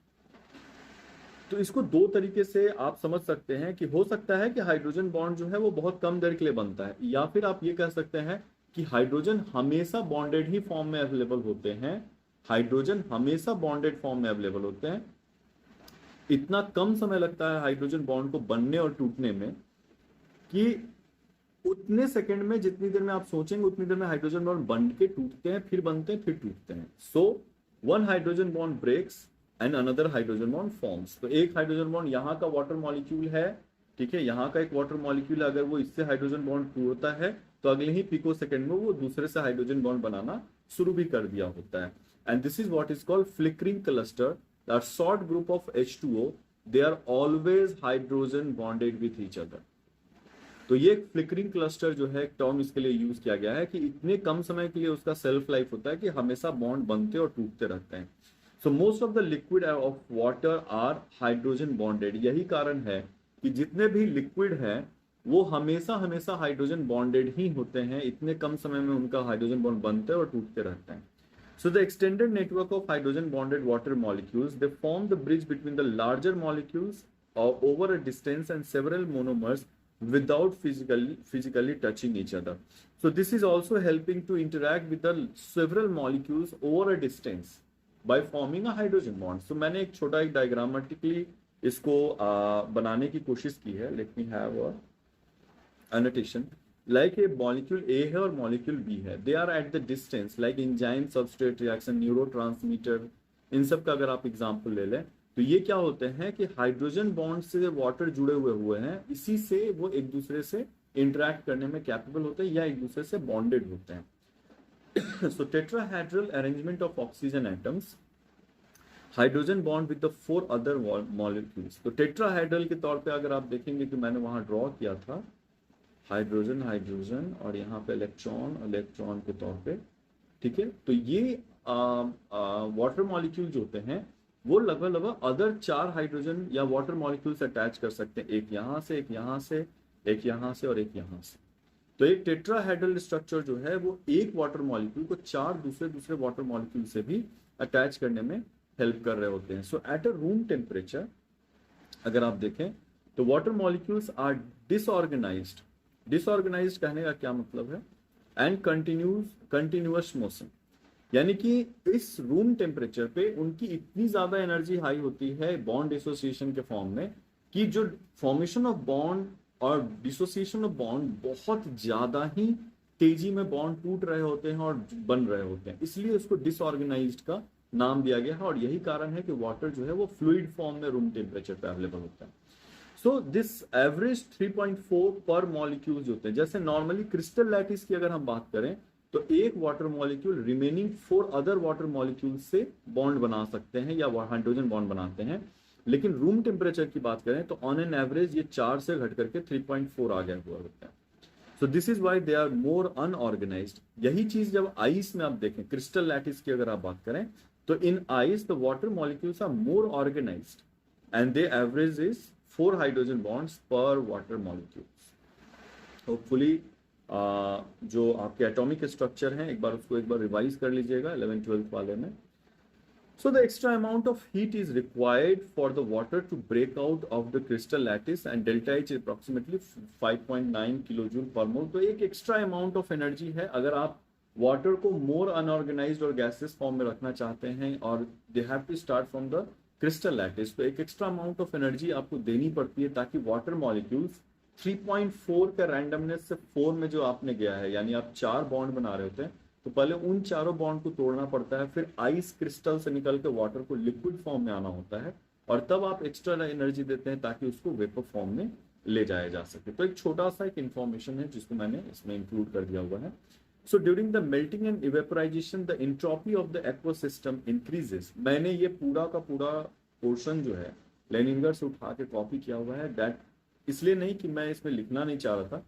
तो इसको दो तरीके से आप समझ सकते हैं कि हो सकता है कि हाइड्रोजन बॉन्ड जो है वो बहुत कम देर के लिए बनता है, या फिर आप ये कह सकते हैं कि हाइड्रोजन हमेशा बॉन्डेड ही फॉर्म में अवेलेबल होते हैं। हाइड्रोजन हमेशा बॉन्डेड फॉर्म में अवेलेबल होते हैं। इतना कम समय लगता है हाइड्रोजन बॉन्ड को बनने और टूटने में कि उतने सेकंड में, जितनी देर में आप सोचेंगे उतनी देर में हाइड्रोजन बॉन्ड बन के टूटते हैं, फिर बनते हैं, फिर टूटते हैं। So one hydrogen bond breaks and another hydrogen bond forms. तो एक हाइड्रोजन बॉन्ड यहाँ का वाटर मॉलिक्यूल है, ठीक है, यहाँ का एक वाटर मॉलिक्यूल, अगर वो इससे हाइड्रोजन बॉन्ड टूटता है तो अगले ही पिको सेकंड में वो दूसरे से हाइड्रोजन बॉन्ड बनाना शुरू भी कर दिया होता है। And this is what is called flickering cluster. The short group of H2O, they are always hydrogen bonded with each other. तो ये फ्लिकरिंग क्लस्टर जो है टर्म इसके लिए यूज किया गया है कि इतने कम समय के लिए उसका सेल्फ लाइफ होता है कि हमेशा बॉन्ड बनते और टूटते रहते हैं। So most of the liquid of water are hydrogen bonded. यही कारण है कि जितने भी लिक्विड है वो हमेशा हाइड्रोजन बॉन्डेड ही होते हैं, इतने कम समय में उनका हाइड्रोजन बॉन्ड बनते और टूटते रहते हैं। So the extended network of hydrogen bonded water molecules, they form the bridge between the larger molecules over a distance and several monomers without physically touching each other. So this is also helping to interact with the several molecules over a distance by forming a hydrogen bond. So मैंने एक छोटा एक diagrammatically इसको बनाने की कोशिश की है. Let me have a annotation. Like a molecule A है और molecule B है, they are at the distance like enzyme, substrate reaction, neurotransmitter, इन सब का अगर आप एग्जाम्पल ले लें तो ये क्या होते हैं कि हाइड्रोजन बॉन्ड से वाटर जुड़े हुए हैं, इसी से वो एक दूसरे से इंटरेक्ट करने में कैपेबल होते हैं या एक दूसरे से बॉन्डेड होते हैं. So tetrahedral arrangement of oxygen atoms, hydrogen bond with the 4 other molecules. तो टेट्राहेड्रल के तौर पे अगर आप देखेंगे कि मैंने वहां ड्रॉ किया था हाइड्रोजन हाइड्रोजन और यहाँ पे इलेक्ट्रॉन इलेक्ट्रॉन के तौर पे, ठीक है. तो ये वाटर मॉलिक्यूल जो होते हैं वो लगभग अदर 4 हाइड्रोजन या वाटर मॉलिक्यूल से अटैच कर सकते हैं, एक यहाँ से, एक यहाँ से, एक यहाँ से और एक यहाँ से. तो एक टेट्राहेड्रल स्ट्रक्चर जो है वो एक वाटर मॉलिक्यूल को 4 दूसरे दूसरे वाटर मॉलिक्यूल से भी अटैच करने में हेल्प कर रहे होते हैं। So at a room temperature अगर आप देखें तो water molecules are disorganised. Disorganised कहने का क्या मतलब है? एंड कंटिन्यूअस मोशन, यानी कि इस रूम टेम्परेचर पे उनकी इतनी ज्यादा एनर्जी हाई होती है बॉन्ड एसोसिएशन के फॉर्म में कि जो फॉर्मेशन ऑफ बॉन्ड और डिसोसिएशन ऑफ बॉन्ड बहुत ज्यादा ही तेजी में बॉन्ड टूट रहे होते हैं और बन रहे होते हैं, इसलिए उसको डिसऑर्गेनाइज्ड का नाम दिया गया है। और यही कारण है कि वाटर जो है वो फ्लूइड फॉर्म में रूम टेम्परेचर पे अवेलेबल होता है। सो दिस एवरेज 3.4 पर मॉलिक्यूल होते हैं। जैसे नॉर्मली क्रिस्टल लैटिस की अगर हम बात करें तो एक water molecule remaining 4 other water molecule से बॉन्ड बना सकते हैं या हाइड्रोजन बॉन्ड बनाते हैं, लेकिन रूम टेम्परेचर की बात करें तो ऑन एन एवरेज ये 4 से घट करके 3.4 आ गया हुआ होता है। So this is why they are more unorganised. यही चीज जब आइस में आप देखें, क्रिस्टल लैटिस की अगर आप बात करें तो in ice the water molecules are more organised and they average is 4 hydrogen bonds per water molecules. Hopefully जो आपके एटॉमिक स्ट्रक्चर हैं एक बार रिवाइज कर लीजिएगा 11th-12th वाले में। So the extra amount of heat is required for the water to break out of the crystal lattice and delta H is approximately 5.9 kilojoule per mole। तो एक एक्स्ट्रा अमाउंट ऑफ एनर्जी है अगर आप water को more unorganised और gases form में रखना चाहते हैं और they have to start from the crystal lattice, तो एक एक्स्ट्रा अमाउंट ऑफ एनर्जी आपको देनी पड़ती है ताकि वाटर मॉलिक्यूल्स 3.4 का रैंडमनेस से 4 में जो आपने गया है, यानी आप 4 बॉन्ड बना रहे होते हैं तो पहले उन चारों बॉन्ड को तोड़ना पड़ता है, फिर आइस क्रिस्टल से निकल के वाटर को लिक्विड फॉर्म में आना होता है और तब आप एक्स्ट्रा एनर्जी देते हैं ताकि उसको वेपर फॉर्म में ले जाया जा सके। तो एक छोटा सा एक इंफॉर्मेशन है जिसको मैंने इसमें इंक्लूड कर दिया हुआ है। So during the melting and evaporation the entropy of the aqua system increases. मैंने ये पूरा का पूरा पोर्शन जो है लेनिनग्राड से उठा के कॉपी किया हुआ है। दैट इसलिए नहीं कि मैं इसमें लिखना नहीं चाह रहा था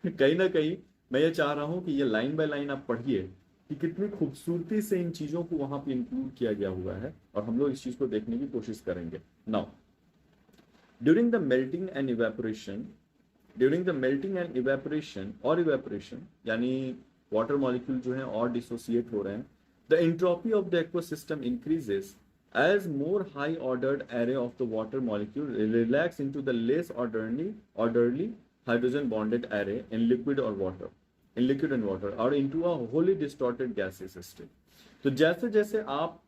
कहीं ना कहीं मैं ये चाह रहा हूं कि ये लाइन बाय लाइन आप पढ़िए कि कितनी खूबसूरती से इन चीजों को वहां पे इंक्लूड किया गया हुआ है और हम लोग इस चीज को देखने की कोशिश करेंगे। Now during the melting and evaporation और इवेपोरेशन यानी वाटर मॉलिक्यूल जो है और डिसोसिएट हो रहे हैं, the entropy of the aqua system increases as more high ordered array of the water molecule relax into the less orderly hydrogen bonded array in liquid and water or into a wholly distorted gaseous state। तो जैसे जैसे आप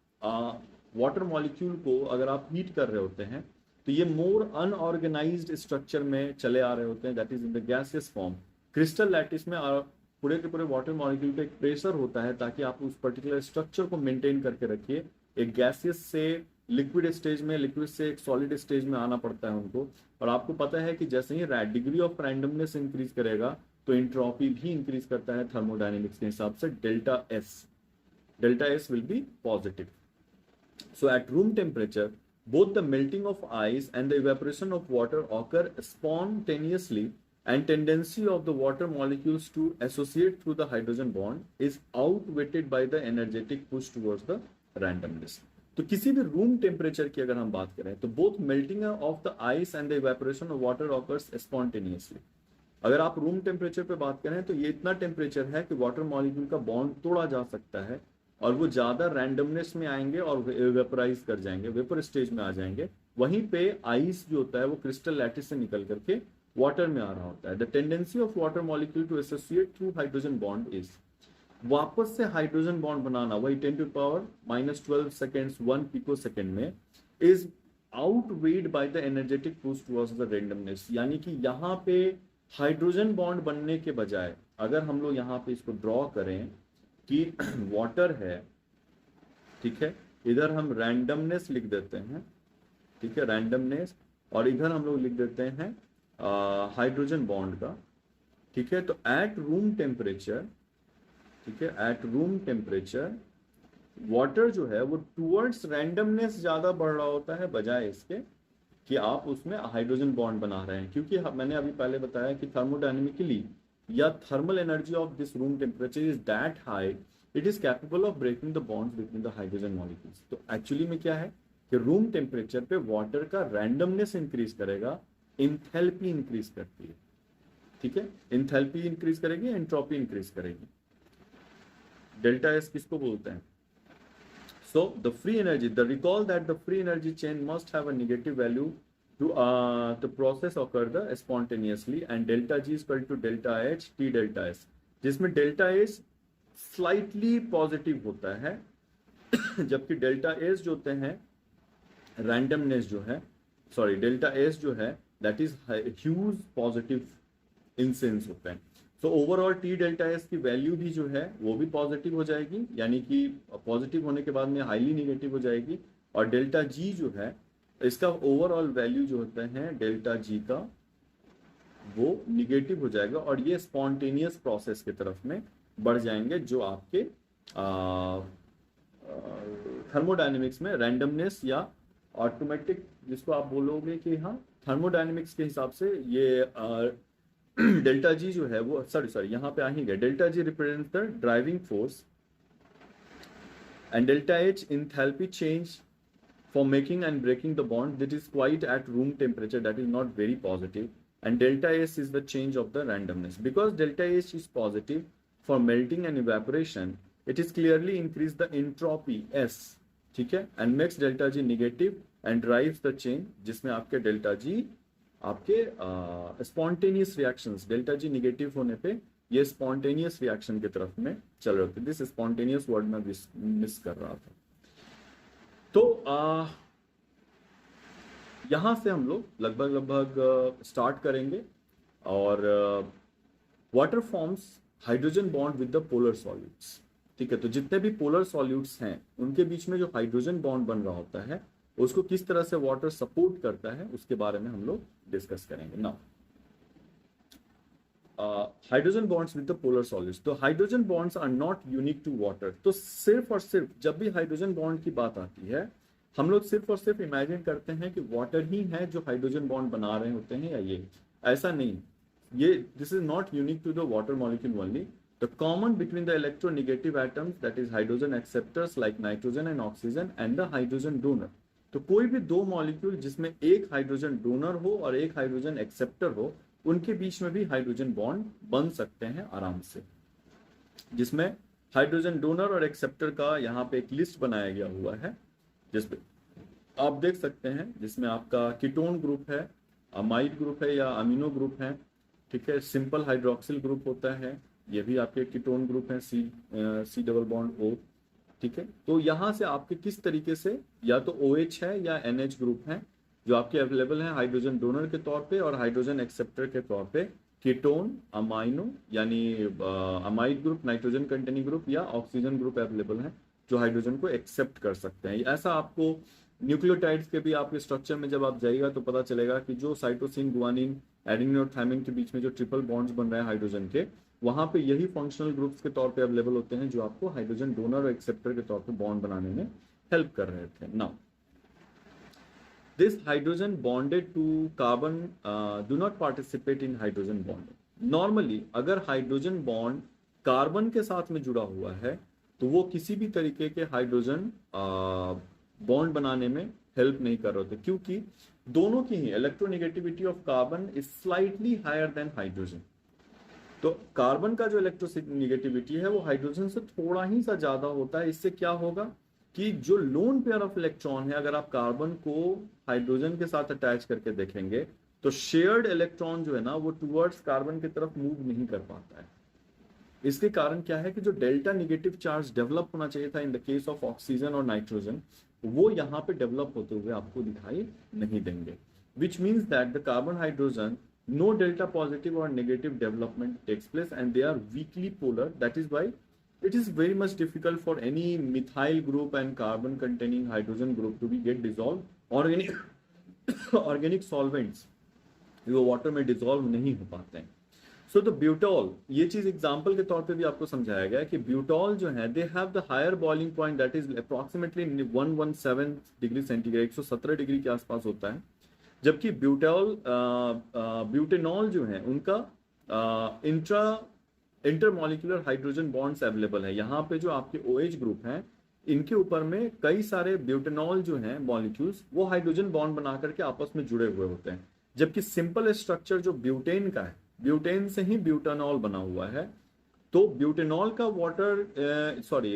water molecule को अगर आप heat कर रहे होते हैं तो ये मोर अनऑर्गेनाइज्ड स्ट्रक्चर में चले आ रहे होते हैं, that is in the gaseous form. Crystal lattice में पूरे के पूरे वाटर मॉलिक्यूल पे एक प्रेशर होता है ताकि आप उस पर्टिकुलर स्ट्रक्चर को मेंटेन करके रखिए। एक गैसियस से लिक्विड स्टेज में, लिक्विड से एक सॉलिड स्टेज में आना पड़ता है उनको। और आपको पता है कि जैसे ही डिग्री ऑफ रैंडमनेस इंक्रीज करेगा तो एंट्रोपी भी इंक्रीज करता है थर्मोडायनेमिक्स के हिसाब से। Delta S will be positive. So eight room temperature both the melting of ice and the evaporation of water occur spontaneously and tendency of the water molecules to associate through the hydrogen bond is outweighed by the energetic push towards the randomness। तो किसी भी room temperature की अगर हम बात करें तो both melting of the ice and the evaporation of water occurs spontaneously. अगर आप रूम टेम्परेचर पे बात करें तो ये इतना टेम्परेचर है कि वाटर मॉलिक्यूल का बॉन्ड तोड़ा जा सकता है और वो ज्यादा रैंडमनेस में आएंगे और वेपराइज कर जाएंगे, वेपर स्टेज में आ जाएंगे। वहीं पे आइस जो होता है वो क्रिस्टल लैटिस से निकल करके वाटर में आ रहा होता है। The tendency of water molecule to associate through hydrogen bond is, वापस से हाइड्रोजन बॉन्ड बनाना वही 10⁻⁻12 सेकेंड्स 1 पिको सेकेंड में is outweighed by the energetic push towards the randomness. यानी कि यहाँ पे हाइड्रोजन बॉन्ड बनने के बजाय अगर हम लोग यहाँ पे इसको ड्रॉ करें कि वाटर है, ठीक है, इधर हम रैंडमनेस लिख देते हैं, ठीक है, रैंडमनेस, और इधर हम लोग लिख देते हैं हाइड्रोजन बॉन्ड का, ठीक है। तो एट रूम टेम्परेचर, ठीक है, एट रूम टेम्परेचर वाटर जो है वो टूवर्ड्स रैंडमनेस ज्यादा बढ़ रहा होता है बजाय इसके कि आप उसमें हाइड्रोजन बॉन्ड बना रहे हैं। क्योंकि मैंने अभी पहले बताया कि थर्मोडायनेमिकली या thermal energy of this room temperature is that high it is capable of breaking the bonds between the hydrogen molecules. तो एक्चुअली में क्या है कि रूम टेम्परेचर पे वाटर का रैंडमनेस इंक्रीज करेगा, इंथैल्पी इंक्रीज करती है। ठीक है, इंथैल्पी इंक्रीज करेगी, एंट्रोपी इंक्रीज करेगी। डेल्टा एस किसको बोलते हैं? So the free energy, the recall that the free energy chain must have a negative value to the process occur the spontaneously, and delta G is equal to delta H T delta S, जिसमें delta S slightly positive होता है जबकि delta S जो होते हैं randomness जो है, sorry delta S जो है that is huge positive incense होता है। So overall T delta S की वैल्यू भी जो है वो भी पॉजिटिव हो जाएगी, यानी कि पॉजिटिव होने के बाद में हाईली निगेटिव हो जाएगी। और डेल्टा जी जो है इसका ओवरऑल वैल्यू जो होता है डेल्टा जी का वो निगेटिव हो जाएगा, और ये स्पॉन्टेनियस प्रोसेस की तरफ में बढ़ जाएंगे, जो आपके थर्मोडायनेमिक्स में रैंडमनेस या ऑटोमेटिक, जिसको आप बोलोगे कि हाँ थर्मोडायनेमिक्स के हिसाब से ये डेल्टा जी जो है वो सॉरी यहाँ पे आ ही गया। Delta G represents the driving force and delta H enthalpy change for making and breaking the bond that is quite at room temperature, that is not very positive, and delta S is the change of the randomness. Because delta H is positive for melting and evaporation, it is clearly increase the entropy S, ठीक है, and makes delta G negative and drives the chain, जिसमें आपके delta G आपके spontaneous reactions, delta G negative होने पे ये spontaneous reaction की तरफ में चल रहे थे। दिस स्पॉन्टेनियस वर्ड में मिस कर रहा था। तो यहां से हम लोग लगभग स्टार्ट करेंगे, और water forms hydrogen bond with the polar solutes, ठीक है। तो जितने भी पोलर सॉल्यूट्स हैं उनके बीच में जो हाइड्रोजन बॉन्ड बन रहा होता है उसको किस तरह से वाटर सपोर्ट करता है उसके बारे में हम लोग डिस्कस करेंगे। Now hydrogen bonds with the polar solutes. तो hydrogen bonds are not unique to water. तो सिर्फ और सिर्फ जब भी हाइड्रोजन बॉन्ड की बात आती है हम लोग सिर्फ और सिर्फ इमेजिन करते हैं कि वाटर ही है जो हाइड्रोजन बॉन्ड बना रहे होते हैं, या ये ऐसा नहीं। ये this is not unique to the water molecule only. The common between the electronegative atoms, that is hydrogen acceptors like nitrogen and oxygen, and the hydrogen donor. तो कोई भी दो मॉलिक्यूल जिसमें एक हाइड्रोजन डोनर हो और एक हाइड्रोजन एक्सेप्टर हो, उनके बीच में भी हाइड्रोजन बॉन्ड बन सकते हैं आराम से, जिसमें हाइड्रोजन डोनर और एक्सेप्टर का यहाँ पे एक लिस्ट बनाया गया हुआ है, जिसमें आप देख सकते हैं, जिसमें आपका कीटोन ग्रुप है, अमाइड ग्रुप है या अमीनो ग्रुप है, ठीक है। सिंपल हाइड्रोक्सिल ग्रुप होता है, ये भी आपके कीटोन ग्रुप है, सी डबल बॉन्ड ओ, ठीक है। तो यहाँ से आपके किस तरीके से या तो OH है या NH ग्रुप है जो आपके अवेलेबल है हाइड्रोजन डोनर के तौर पे और हाइड्रोजन एक्सेप्टर के तौर पे, कीटोन, अमाइनो यानी amide group, nitrogen containing group या ऑक्सीजन ग्रुप अवेलेबल है जो हाइड्रोजन को एक्सेप्ट कर सकते हैं। ऐसा आपको न्यूक्लियोटाइड्स के भी आपके स्ट्रक्चर में जब आप जाइएगा तो पता चलेगा कि जो साइटोसिन, गुआनिन, एडेनिन और थायमिन के बीच में जो ट्रिपल बॉन्ड्स बन रहे हैं हाइड्रोजन के, वहां पे यही फंक्शनल ग्रुप्स के तौर पे अवेलेबल होते हैं जो आपको हाइड्रोजन डोनर और एक्सेप्टर के तौर पे बॉन्ड बनाने में हेल्प कर रहे थे। Now this hydrogen bonded to carbon do not participate in hydrogen bonding. Normally अगर हाइड्रोजन बॉन्ड कार्बन के साथ में जुड़ा हुआ है तो वो किसी भी तरीके के हाइड्रोजन बॉन्ड बनाने में हेल्प नहीं कर रहे थे, क्योंकि दोनों की ही electronegativity of carbon is slightly higher than hydrogen. तो कार्बन का जो इलेक्ट्रोनेगेटिविटी है वो हाइड्रोजन से थोड़ा ही सा ज्यादा होता है। इससे क्या होगा कि जो लोन पेयर ऑफ इलेक्ट्रॉन है, अगर आप कार्बन को हाइड्रोजन के साथ अटैच करके देखेंगे तो शेयर्ड इलेक्ट्रॉन जो है ना वो टुवर्ड्स कार्बन की तरफ मूव नहीं कर पाता है। इसके कारण क्या है कि जो डेल्टा निगेटिव चार्ज डेवलप होना चाहिए था in the case of oxygen और नाइट्रोजन, वो यहाँ पे डेवलप होते हुए आपको दिखाई नहीं देंगे, which means that the carbon hydrogen no delta positive or negative development takes place and they are weakly polar. That is why it is very much difficult for any methyl group and carbon containing hydrogen group to be get dissolved. Organic solvents वो water में dissolve नहीं हो पाते हैं। So the ब्यूटॉल, ये चीज example के तौर पे भी आपको समझाया गया है कि ब्यूटॉल जो है they have the higher boiling point that is approximately 117 degree centigrade, 117 degree के आसपास होता है, जबकि ब्यूटेनॉल जो है उनका इंटरमॉलिक्यूलर हाइड्रोजन बॉन्ड्स अवेलेबल है। यहाँ पे जो आपके OH ग्रुप हैं इनके ऊपर में कई सारे ब्यूटेनॉल जो हैं मॉलिक्यूल्स वो हाइड्रोजन बॉन्ड बना करके आपस में जुड़े हुए होते हैं, जबकि सिंपल स्ट्रक्चर जो ब्यूटेन का है ब्यूटेन से ही ब्यूटानॉल बना हुआ है। तो ब्यूटेनॉल का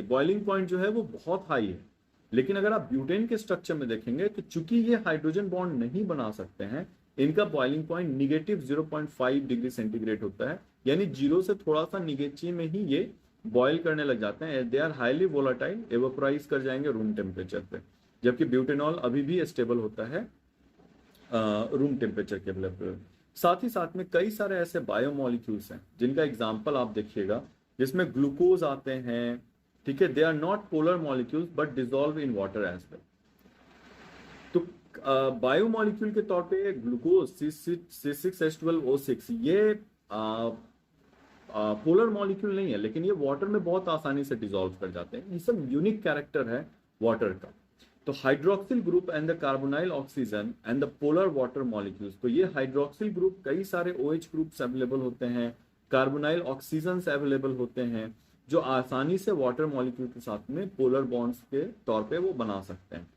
बॉइलिंग पॉइंट जो है वो बहुत हाई है। लेकिन अगर आप ब्यूटेन के स्ट्रक्चर में देखेंगे तो चूंकि ये हाइड्रोजन बॉन्ड नहीं बना सकते हैं, इनका boiling point negative 0.5 degree centigrade होता है, यानी जीरो से थोड़ा सा नीचे में ही ये बॉयल करने लग जाते हैं। दे आर हाईली वोलाटाइल, एवोपराइज कर जाएंगे रूम टेम्परेचर पे, जबकि ब्यूटेनॉल अभी भी स्टेबल होता है रूम टेम्परेचर के लेवल। साथ ही साथ में कई सारे ऐसे बायोमोलिक्यूल्स हैं जिनका एग्जाम्पल आप देखिएगा, जिसमें ग्लूकोज आते हैं, ठीक है। They are not polar molecules but dissolve in water as well. तो बायोमोलिक्यूल के तौर पे ग्लूकोज C6H12O6 ये पोलर मॉलिक्यूल नहीं है, लेकिन ये वाटर में बहुत आसानी से डिजोल्व कर जाते हैं। ये सब यूनिक कैरेक्टर है वाटर का। तो hydroxyl group and the carbonyl oxygen and the polar water molecules, तो ये हाइड्रोक्सिल ग्रुप कई सारे OH ग्रुप्स अवेलेबल होते हैं, कार्बोनाइल ऑक्सीजन अवेलेबल होते हैं, जो आसानी से वाटर मॉलिक्यूल के साथ में पोलर बॉन्ड्स के तौर पे वो बना सकते हैं।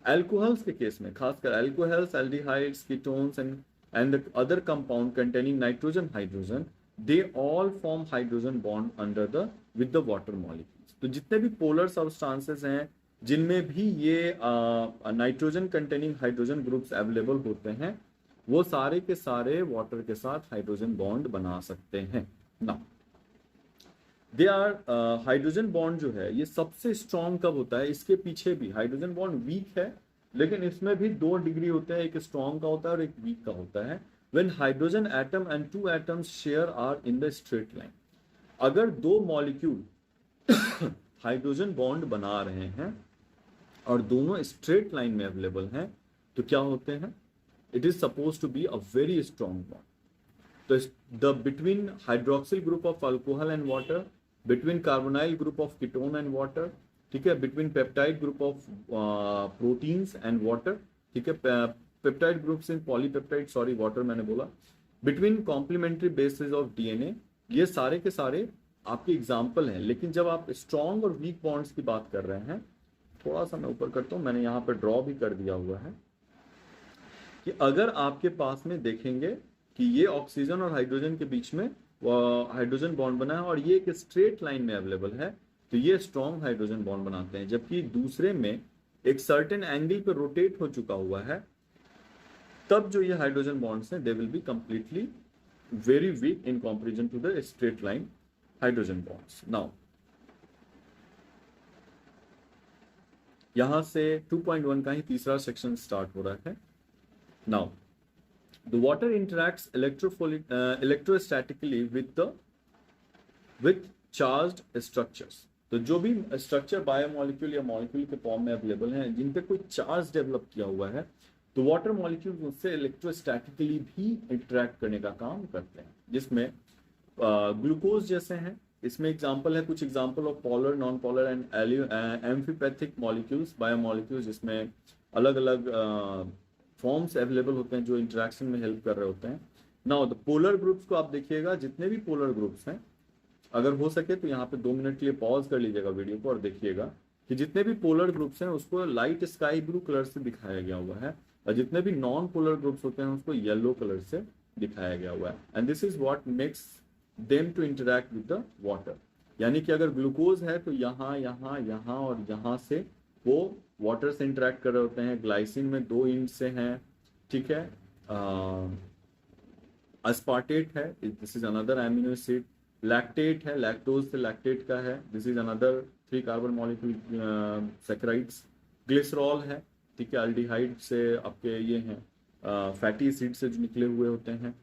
अल्कोहल्स के केस में खासकर alcohols, aldehydes, ketones and the other compound containing nitrogen, hydrogen, they all form hydrogen bond under the with the water molecules. तो जितने भी पोलर सब्सटेंसेस हैं जिनमें भी ये nitrogen containing hydrogen groups available होते हैं, वो सारे के सारे वाटर के साथ हाइड्रोजन बॉन्ड बना सकते हैं ना। दे आर हाइड्रोजन बॉन्ड जो है ये सबसे स्ट्रॉन्ग कब होता है, इसके पीछे भी हाइड्रोजन बॉन्ड वीक है, लेकिन इसमें भी 2 डिग्री होते हैं, एक स्ट्रॉन्ग का होता है और एक वीक का होता है। When hydrogen atom and 2 atoms share are in the straight line, अगर 2 मॉलिक्यूल हाइड्रोजन बॉन्ड बना रहे हैं और दोनों स्ट्रेट लाइन में अवेलेबल हैं, तो क्या होते हैं, it is suppose to be a very strong bond. तो the between hydroxyl group of alcohol and water, between carbonyl group of ketone and water, ठीक है, between peptide group of proteins and water, ठीक है, peptide groups in polypeptide, sorry water मैंने बोला, between complementary basis of DNA, ये सारे के सारे आपके एग्जाम्पल हैं। लेकिन जब आप स्ट्रॉन्ग और वीक बॉन्ड्स की बात कर रहे हैं, थोड़ा सा मैं ऊपर करता हूं, मैंने यहाँ पर ड्रॉ भी कर दिया हुआ है कि अगर आपके पास में देखेंगे कि ये ऑक्सीजन और हाइड्रोजन के बीच में हाइड्रोजन बॉन्ड बना है और ये एक स्ट्रेट लाइन में अवेलेबल है, तो ये स्ट्रॉन्ग हाइड्रोजन बॉन्ड बनाते हैं। जबकि दूसरे में एक सर्टेन एंगल पे रोटेट हो चुका हुआ है, तब जो ये हाइड्रोजन बॉन्ड्स हैं they will be completely very weak in comparison to the straight line hydrogen bonds. Now यहां से 2.1 का ही तीसरा सेक्शन स्टार्ट हो रहा है। Now the water interacts electrostatically with charged structures। तो जो भी स्ट्रक्चर बायोमोलिक्यूल या मॉलिक्यूल के फॉर्म में अवेलेबल हैं जिन पे कोई चार्ज डेवलप किया हुआ है, तो वाटर मॉलिक्यूल्स उससे इलेक्ट्रोस्टैटिकली भी इंटरेक्ट करने का काम करते हैं, जिसमें ग्लूकोज जैसे हैं। इसमें एग्जांपल है, कुछ example of polar, non polar and amphipathic molecules, biomolecules, जिसमें अलग अलग फॉर्म्स अवेलेबल होते हैं जो इंटरेक्शन में हेल्प कर रहे होते हैं। नाउ द पोलर ग्रुप्स को आप देखिएगा, जितने भी पोलर ग्रुप्स हैं, अगर हो सके तो यहाँ पे 2 मिनट के लिए पॉज कर लीजिएगा वीडियो को और देखिएगा कि जितने भी पोलर ग्रुप्स हैं उसको लाइट स्काई ब्लू कलर से दिखाया गया हुआ है, और जितने भी नॉन पोलर ग्रुप्स होते हैं उसको येलो कलर से दिखाया गया हुआ है। And this is what makes them to interact with the water. यानी कि अगर ग्लूकोज है तो यहाँ यहाँ यहाँ और यहाँ से वो वाटर से इंटरेक्ट कर रहे होते हैं। ग्लाइसिन में 2 इंड से हैं, ठीक है। अस्पार्टेट है, this is another amino acid. Lactate है, लैक्टोज से लैक्टेट का है, this is another 3 carbon molecule saccharides. Glycerol है, ठीक है, अल्डिहाइड से आपके ये हैं फैटी एसिड से जो निकले हुए होते हैं,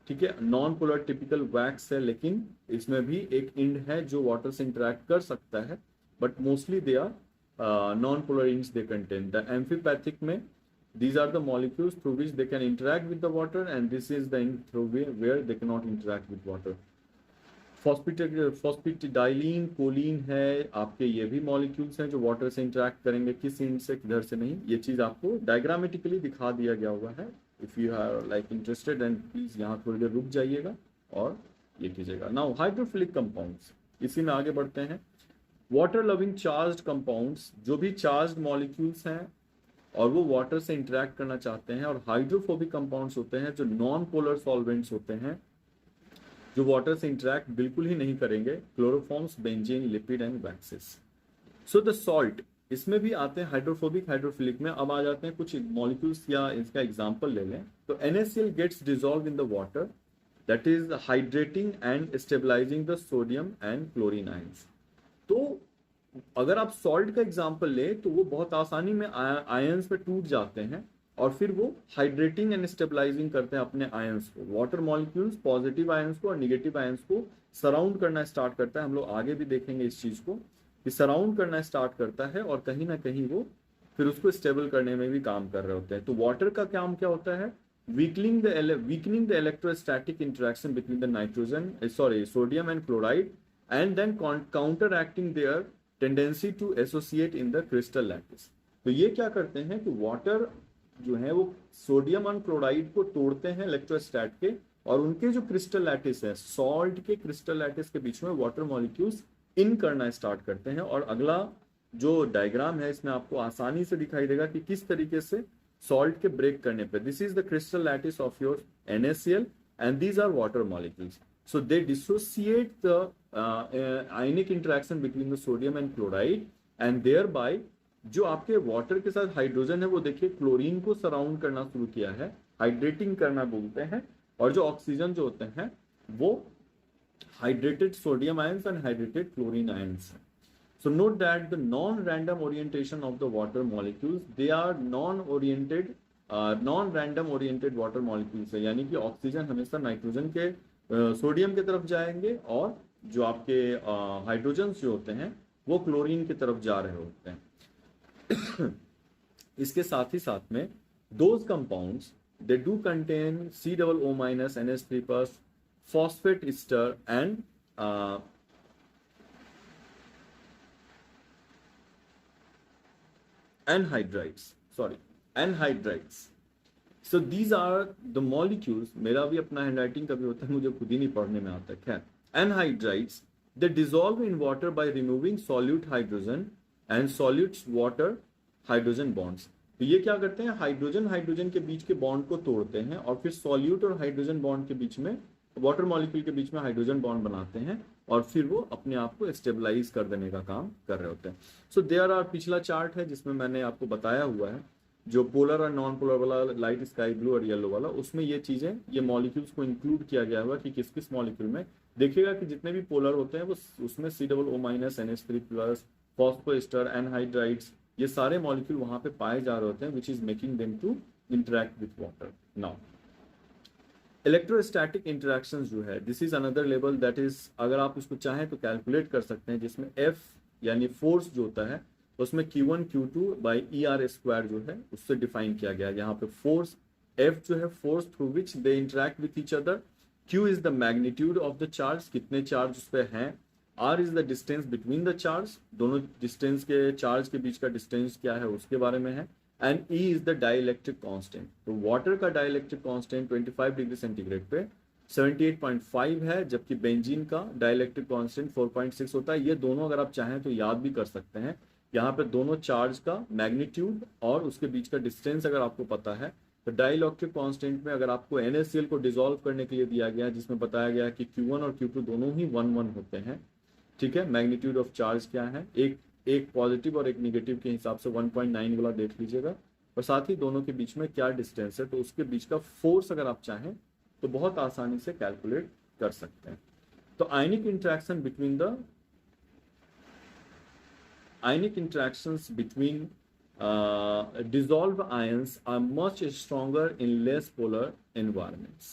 ठीक है। नॉन पोलर टिपिकल वैक्स है, लेकिन इसमें भी एक इंड है जो वाटर से इंटरेक्ट कर सकता है, but mostly they are non-polar inds they contain. The amphipathic में these are the molecules through which they can interact with the water, and this is the end through where they cannot interact with water. Phosphatidylcholine है, आपके ये भी molecules हैं जो water से interact करेंगे। किस इंड से, किधर से नहीं, ये चीज आपको डायग्रामेटिकली दिखा दिया गया हुआ है। If you are like interested and please यहाँ थोड़ी देर रुक जाइएगा और ये कीजिएगा। नाउ हाइड्रोफिलिक कंपाउंड्स, इसी में आगे बढ़ते हैं। वाटर लविंग चार्ज्ड कंपाउंड्स, जो भी चार्ज्ड मॉलिक्यूल्स हैं और वो वाटर से इंटरेक्ट करना चाहते हैं, और हाइड्रोफोबिक कंपाउंड्स होते हैं जो नॉन पोलर सॉल्वेंट्स होते हैं, जो वाटर से इंटरेक्ट बिल्कुल ही नहीं करेंगे, chloroforms, benzene, lipid and waxes. So the salt, इसमें भी आते हैं हाइड्रोफोबिक, हाइड्रोफिलिक में। अब आ जाते हैं कुछ मॉलिक्यूल्स, या इसका एग्जांपल ले लें तो NaCl gets dissolve in the water, that is hydrating and stabilising the sodium and chlorine ions. तो अगर आप सॉल्ट का एग्जांपल लें तो वो बहुत आसानी में आयंस पे टूट जाते हैं और फिर वो हाइड्रेटिंग एंड स्टेबलाइजिंग करते हैं अपने आयंस को। वाटर मॉलिक्यूल्स पॉजिटिव आयंस को और निगेटिव आयंस को सराउंड करना स्टार्ट करता है। हम लोग आगे भी देखेंगे इस चीज को कि सराउंड करना स्टार्ट करता है और कहीं ना कहीं वो फिर उसको स्टेबल करने में भी काम कर रहे होते हैं। तो वाटर का काम क्या होता है? Weakening the electrostatic interaction between the sodium and chloride, and then counteracting their tendency to associate in the crystal lattice. तो ये क्या करते हैं कि वाटर जो है वो सोडियम और क्लोराइड को तोड़ते हैं इलेक्ट्रोस्टैट के, और उनके जो क्रिस्टल लैटिस है, सॉल्ट के क्रिस्टल लैटिस के बीच में वाटर मॉलिक्यूल्स इन करना स्टार्ट करते हैं। और अगला जो डायग्राम है इसमें आपको आसानी से दिखाई देगा कि किस तरीके से सॉल्ट के ब्रेक करने पे, this is the crystal lattice of your NaCl and these are water molecules. So they dissociate the ionic interaction between the sodium and chloride, and thereby जो आपके वाटर के साथ हाइड्रोजन है वो देखिए क्लोरीन को सराउंड करना शुरू किया है, हाइड्रेटिंग करना बोलते हैं। और जो ऑक्सीजन जो होते हैं वो hydrated sodium ions and hydrated chlorine ions है। So note that the non-random orientation of the water molecules, they are non-random oriented water molecules है, यानी कि ऑक्सीजन हमेशा नाइट्रोजन के सोडियम की तरफ जाएंगे और जो आपके हाइड्रोजन जो होते हैं वो क्लोरीन की तरफ जा रहे होते हैं। इसके साथ ही साथ में those compounds they do contain COO- NH3+, phosphate ester and anhydrides. So these are the molecules, मेरा भी अपना हैंडराइटिंग कभी होता है, मुझे खुद ही नहीं पढ़ने में आता है। खैर, anhydrides, they dissolve in water by removing solute hydrogen and solute water hydrogen bonds. तो ये क्या करते हैं? हाइड्रोजन हाइड्रोजन के बीच के बॉन्ड को तोड़ते हैं और फिर सॉल्यूट और हाइड्रोजन बॉन्ड के बीच में, वाटर मॉलिक्यूल के बीच में हाइड्रोजन बॉन्ड बनाते हैं और फिर वो अपने आप को स्टेबलाइज कर देने का काम कर रहे होते हैं। सो देयर आर, पिछला चार्ट है जिसमें मैंने आपको बताया हुआ है जो पोलर और नॉन पोलर वाला, लाइट स्काई ब्लू और येलो वाला, उसमें ये चीजें, ये मॉलिक्यूल्स को इंक्लूड किया गया हुआ कि किस किस मॉलिक्यूल में। देखिएगा कि जितने भी पोलर होते हैं वो उसमें COO- NH3+, फॉस्फोएस्टर, एनहाइड्राइड्स, ये सारे मॉलिक्यूल वहां पे पाए जा रहे होते हैं, which is making them to interact with water. Now electrostatic interactions जो है, this is another level, that is, अगर आप इसको चाहें तो कैलकुलेट कर सकते हैं, जिसमें F यानी फोर्स जो होता है उसमें Q1 Q2 बाई ER² जो है उससे डिफाइन किया गया है। यहाँ पे फोर्स F जो है force through which they interact with each other, Q is the magnitude of the charge, कितने चार्ज उस पर हैं, R is the distance between the charge, दोनों डिस्टेंस के, चार्ज के बीच का डिस्टेंस क्या है उसके बारे में है, and E is the dielectric constant. तो वाटर का डाइलेक्ट्रिक कांस्टेंट 25 डिग्री सेंटीग्रेड पे 78.5 है, जबकि बेंजीन का डाइलेक्ट्रिक कांस्टेंट 4.6 होता है। ये दोनों अगर आप चाहें तो याद भी कर सकते हैं। यहाँ पे दोनों चार्ज का मैग्नीट्यूड और उसके बीच का डिस्टेंस अगर आपको पता है तो डाइलेक्ट्रिक कांस्टेंट में अगर आपको NaCl को डिसॉल्व करने के लिए दिया गया है, जिसमें बताया गया है कि Q1 और Q2 दोनों ही 1 होते हैं, ठीक है। मैग्नीट्यूड ऑफ चार्ज क्या है, एक पॉजिटिव और एक निगेटिव के हिसाब से 1.9 वाला देख लीजिएगा, और साथ ही दोनों के बीच में क्या डिस्टेंस है, तो उसके बीच का फोर्स अगर आप चाहें तो बहुत आसानी से कैलकुलेट कर सकते हैं। तो आयनिक interactions between dissolved ions are much stronger in less polar environments.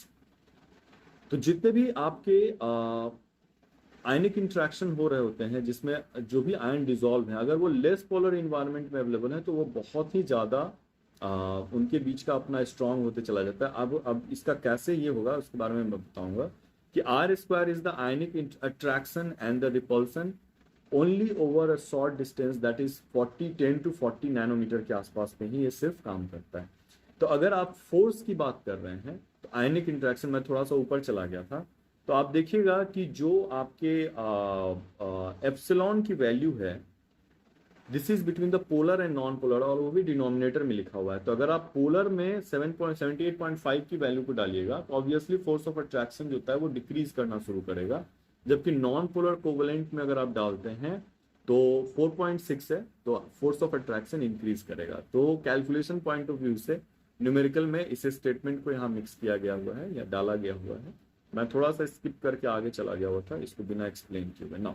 तो जितने भी आपके आयनिक इंट्रैक्शन हो रहे होते हैं जिसमें जो भी आयन डिसॉल्व है, अगर वो लेस पोलर इन्वायरमेंट में अवेलेबल है तो वो बहुत ही ज़्यादा उनके बीच का अपना स्ट्रांग होते चला जाता है। अब इसका कैसे ये होगा उसके बारे में मैं बताऊंगा कि R² is the ionic attraction and the repulsion only over a short distance, that is 10 to 40 nanometre के आसपास में ही ये सिर्फ काम करता है। तो अगर आप फोर्स की बात कर रहे हैं तो आयनिक इंट्रैक्शन में थोड़ा सा ऊपर चला गया था, तो आप देखिएगा कि जो आपके एप्सिलॉन की वैल्यू है this is between the polar and non polar, और वो भी डिनोमिनेटर में लिखा हुआ है। तो अगर आप पोलर में 7.78.5 की वैल्यू को डालिएगा तो ऑब्वियसली फोर्स ऑफ अट्रैक्शन जो होता है वो डिक्रीज करना शुरू करेगा, जबकि नॉन पोलर कोवेलेंट में अगर आप डालते हैं तो 4.6 है तो फोर्स ऑफ अट्रैक्शन इंक्रीज करेगा। तो कैलकुलेशन पॉइंट ऑफ व्यू से न्यूमेरिकल में इस स्टेटमेंट को यहाँ मिक्स किया गया हुआ है या डाला गया हुआ है। मैं थोड़ा सा स्किप करके आगे चला गया हुआ था इसको बिना एक्सप्लेन किए हुए। नाउ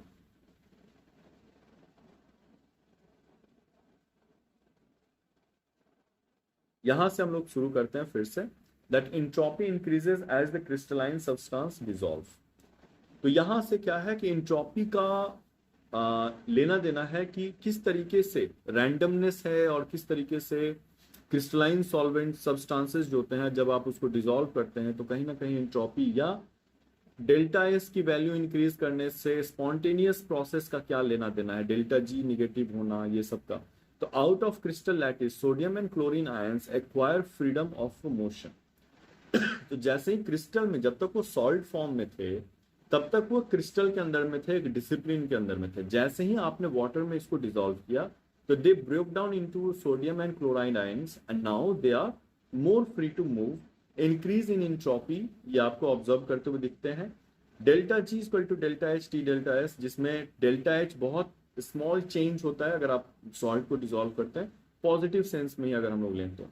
यहां से हम लोग शुरू करते हैं फिर से, that entropy increases as the crystalline substance dissolve. तो यहां से क्या है कि इंट्रोपी का लेना देना है कि किस तरीके से रैंडमनेस है और किस तरीके से क्रिस्टलाइन सॉल्वेंट सब्सटेंसेस जो होते हैं जब आप उसको डिसॉल्व करते हैं तो कहीं ना कहीं इंट्रोपी या डेल्टा एस की वैल्यू इंक्रीज करने से स्पॉन्टेनियस प्रोसेस का क्या लेना देना है, डेल्टा जी निगेटिव होना, ये सब का। तो out of crystal lattice sodium and chlorine ions acquire freedom of motion. तो जैसे ही क्रिस्टल में, जब तक वो सॉल्ट फॉर्म में थे तब तक वो क्रिस्टल के अंदर में थे, एक डिसिप्लिन के अंदर में थे। जैसे ही आपने वाटर में इसको डिसॉल्व किया तो they break down into sodium and chloride ions and now they are more free to move. Increase in entropy ये आपको ऑब्जर्व करते हुए दिखते हैं। Delta G equal to delta H T delta S, जिसमें डेल्टा एच बहुत small change होता है अगर आप सॉल्ट को डिसॉल्व करते हैं, पॉजिटिव सेंस में ही अगर हम लोग लें तो।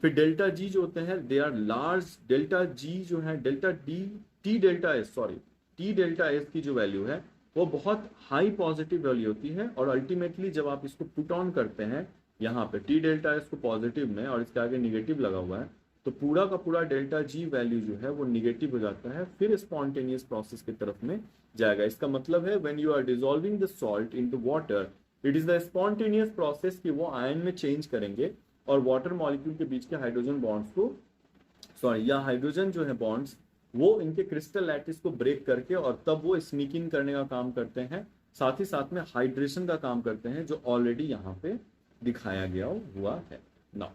फिर डेल्टा जी जो होते हैं they are large, delta G जो है delta D T delta S sorry T delta S की जो वैल्यू है वो बहुत हाई पॉजिटिव वैल्यू होती है। और अल्टीमेटली जब आप इसको पुट ऑन करते हैं यहाँ पे टी डेल्टा एस को पॉजिटिव में और इसके आगे निगेटिव लगा हुआ है तो पूरा का पूरा डेल्टा जी वैल्यू जो है वो निगेटिव हो जाता है, फिर स्पॉन्टेनियस प्रोसेस की तरफ में जाएगा। इसका मतलब है when you are dissolving the salt into water it is the spontaneous process कि वो आयन में चेंज करेंगे और वाटर मॉलिक्यूल के बीच के हाइड्रोजन बॉन्ड्स को या हाइड्रोजन जो है बॉन्ड्स वो इनके क्रिस्टल लैटिस को ब्रेक करके और तब वो स्नीकिंग करने का काम करते हैं, साथ ही साथ में हाइड्रेशन का काम करते हैं जो ऑलरेडी यहाँ पे दिखाया गया हुआ है। नाउ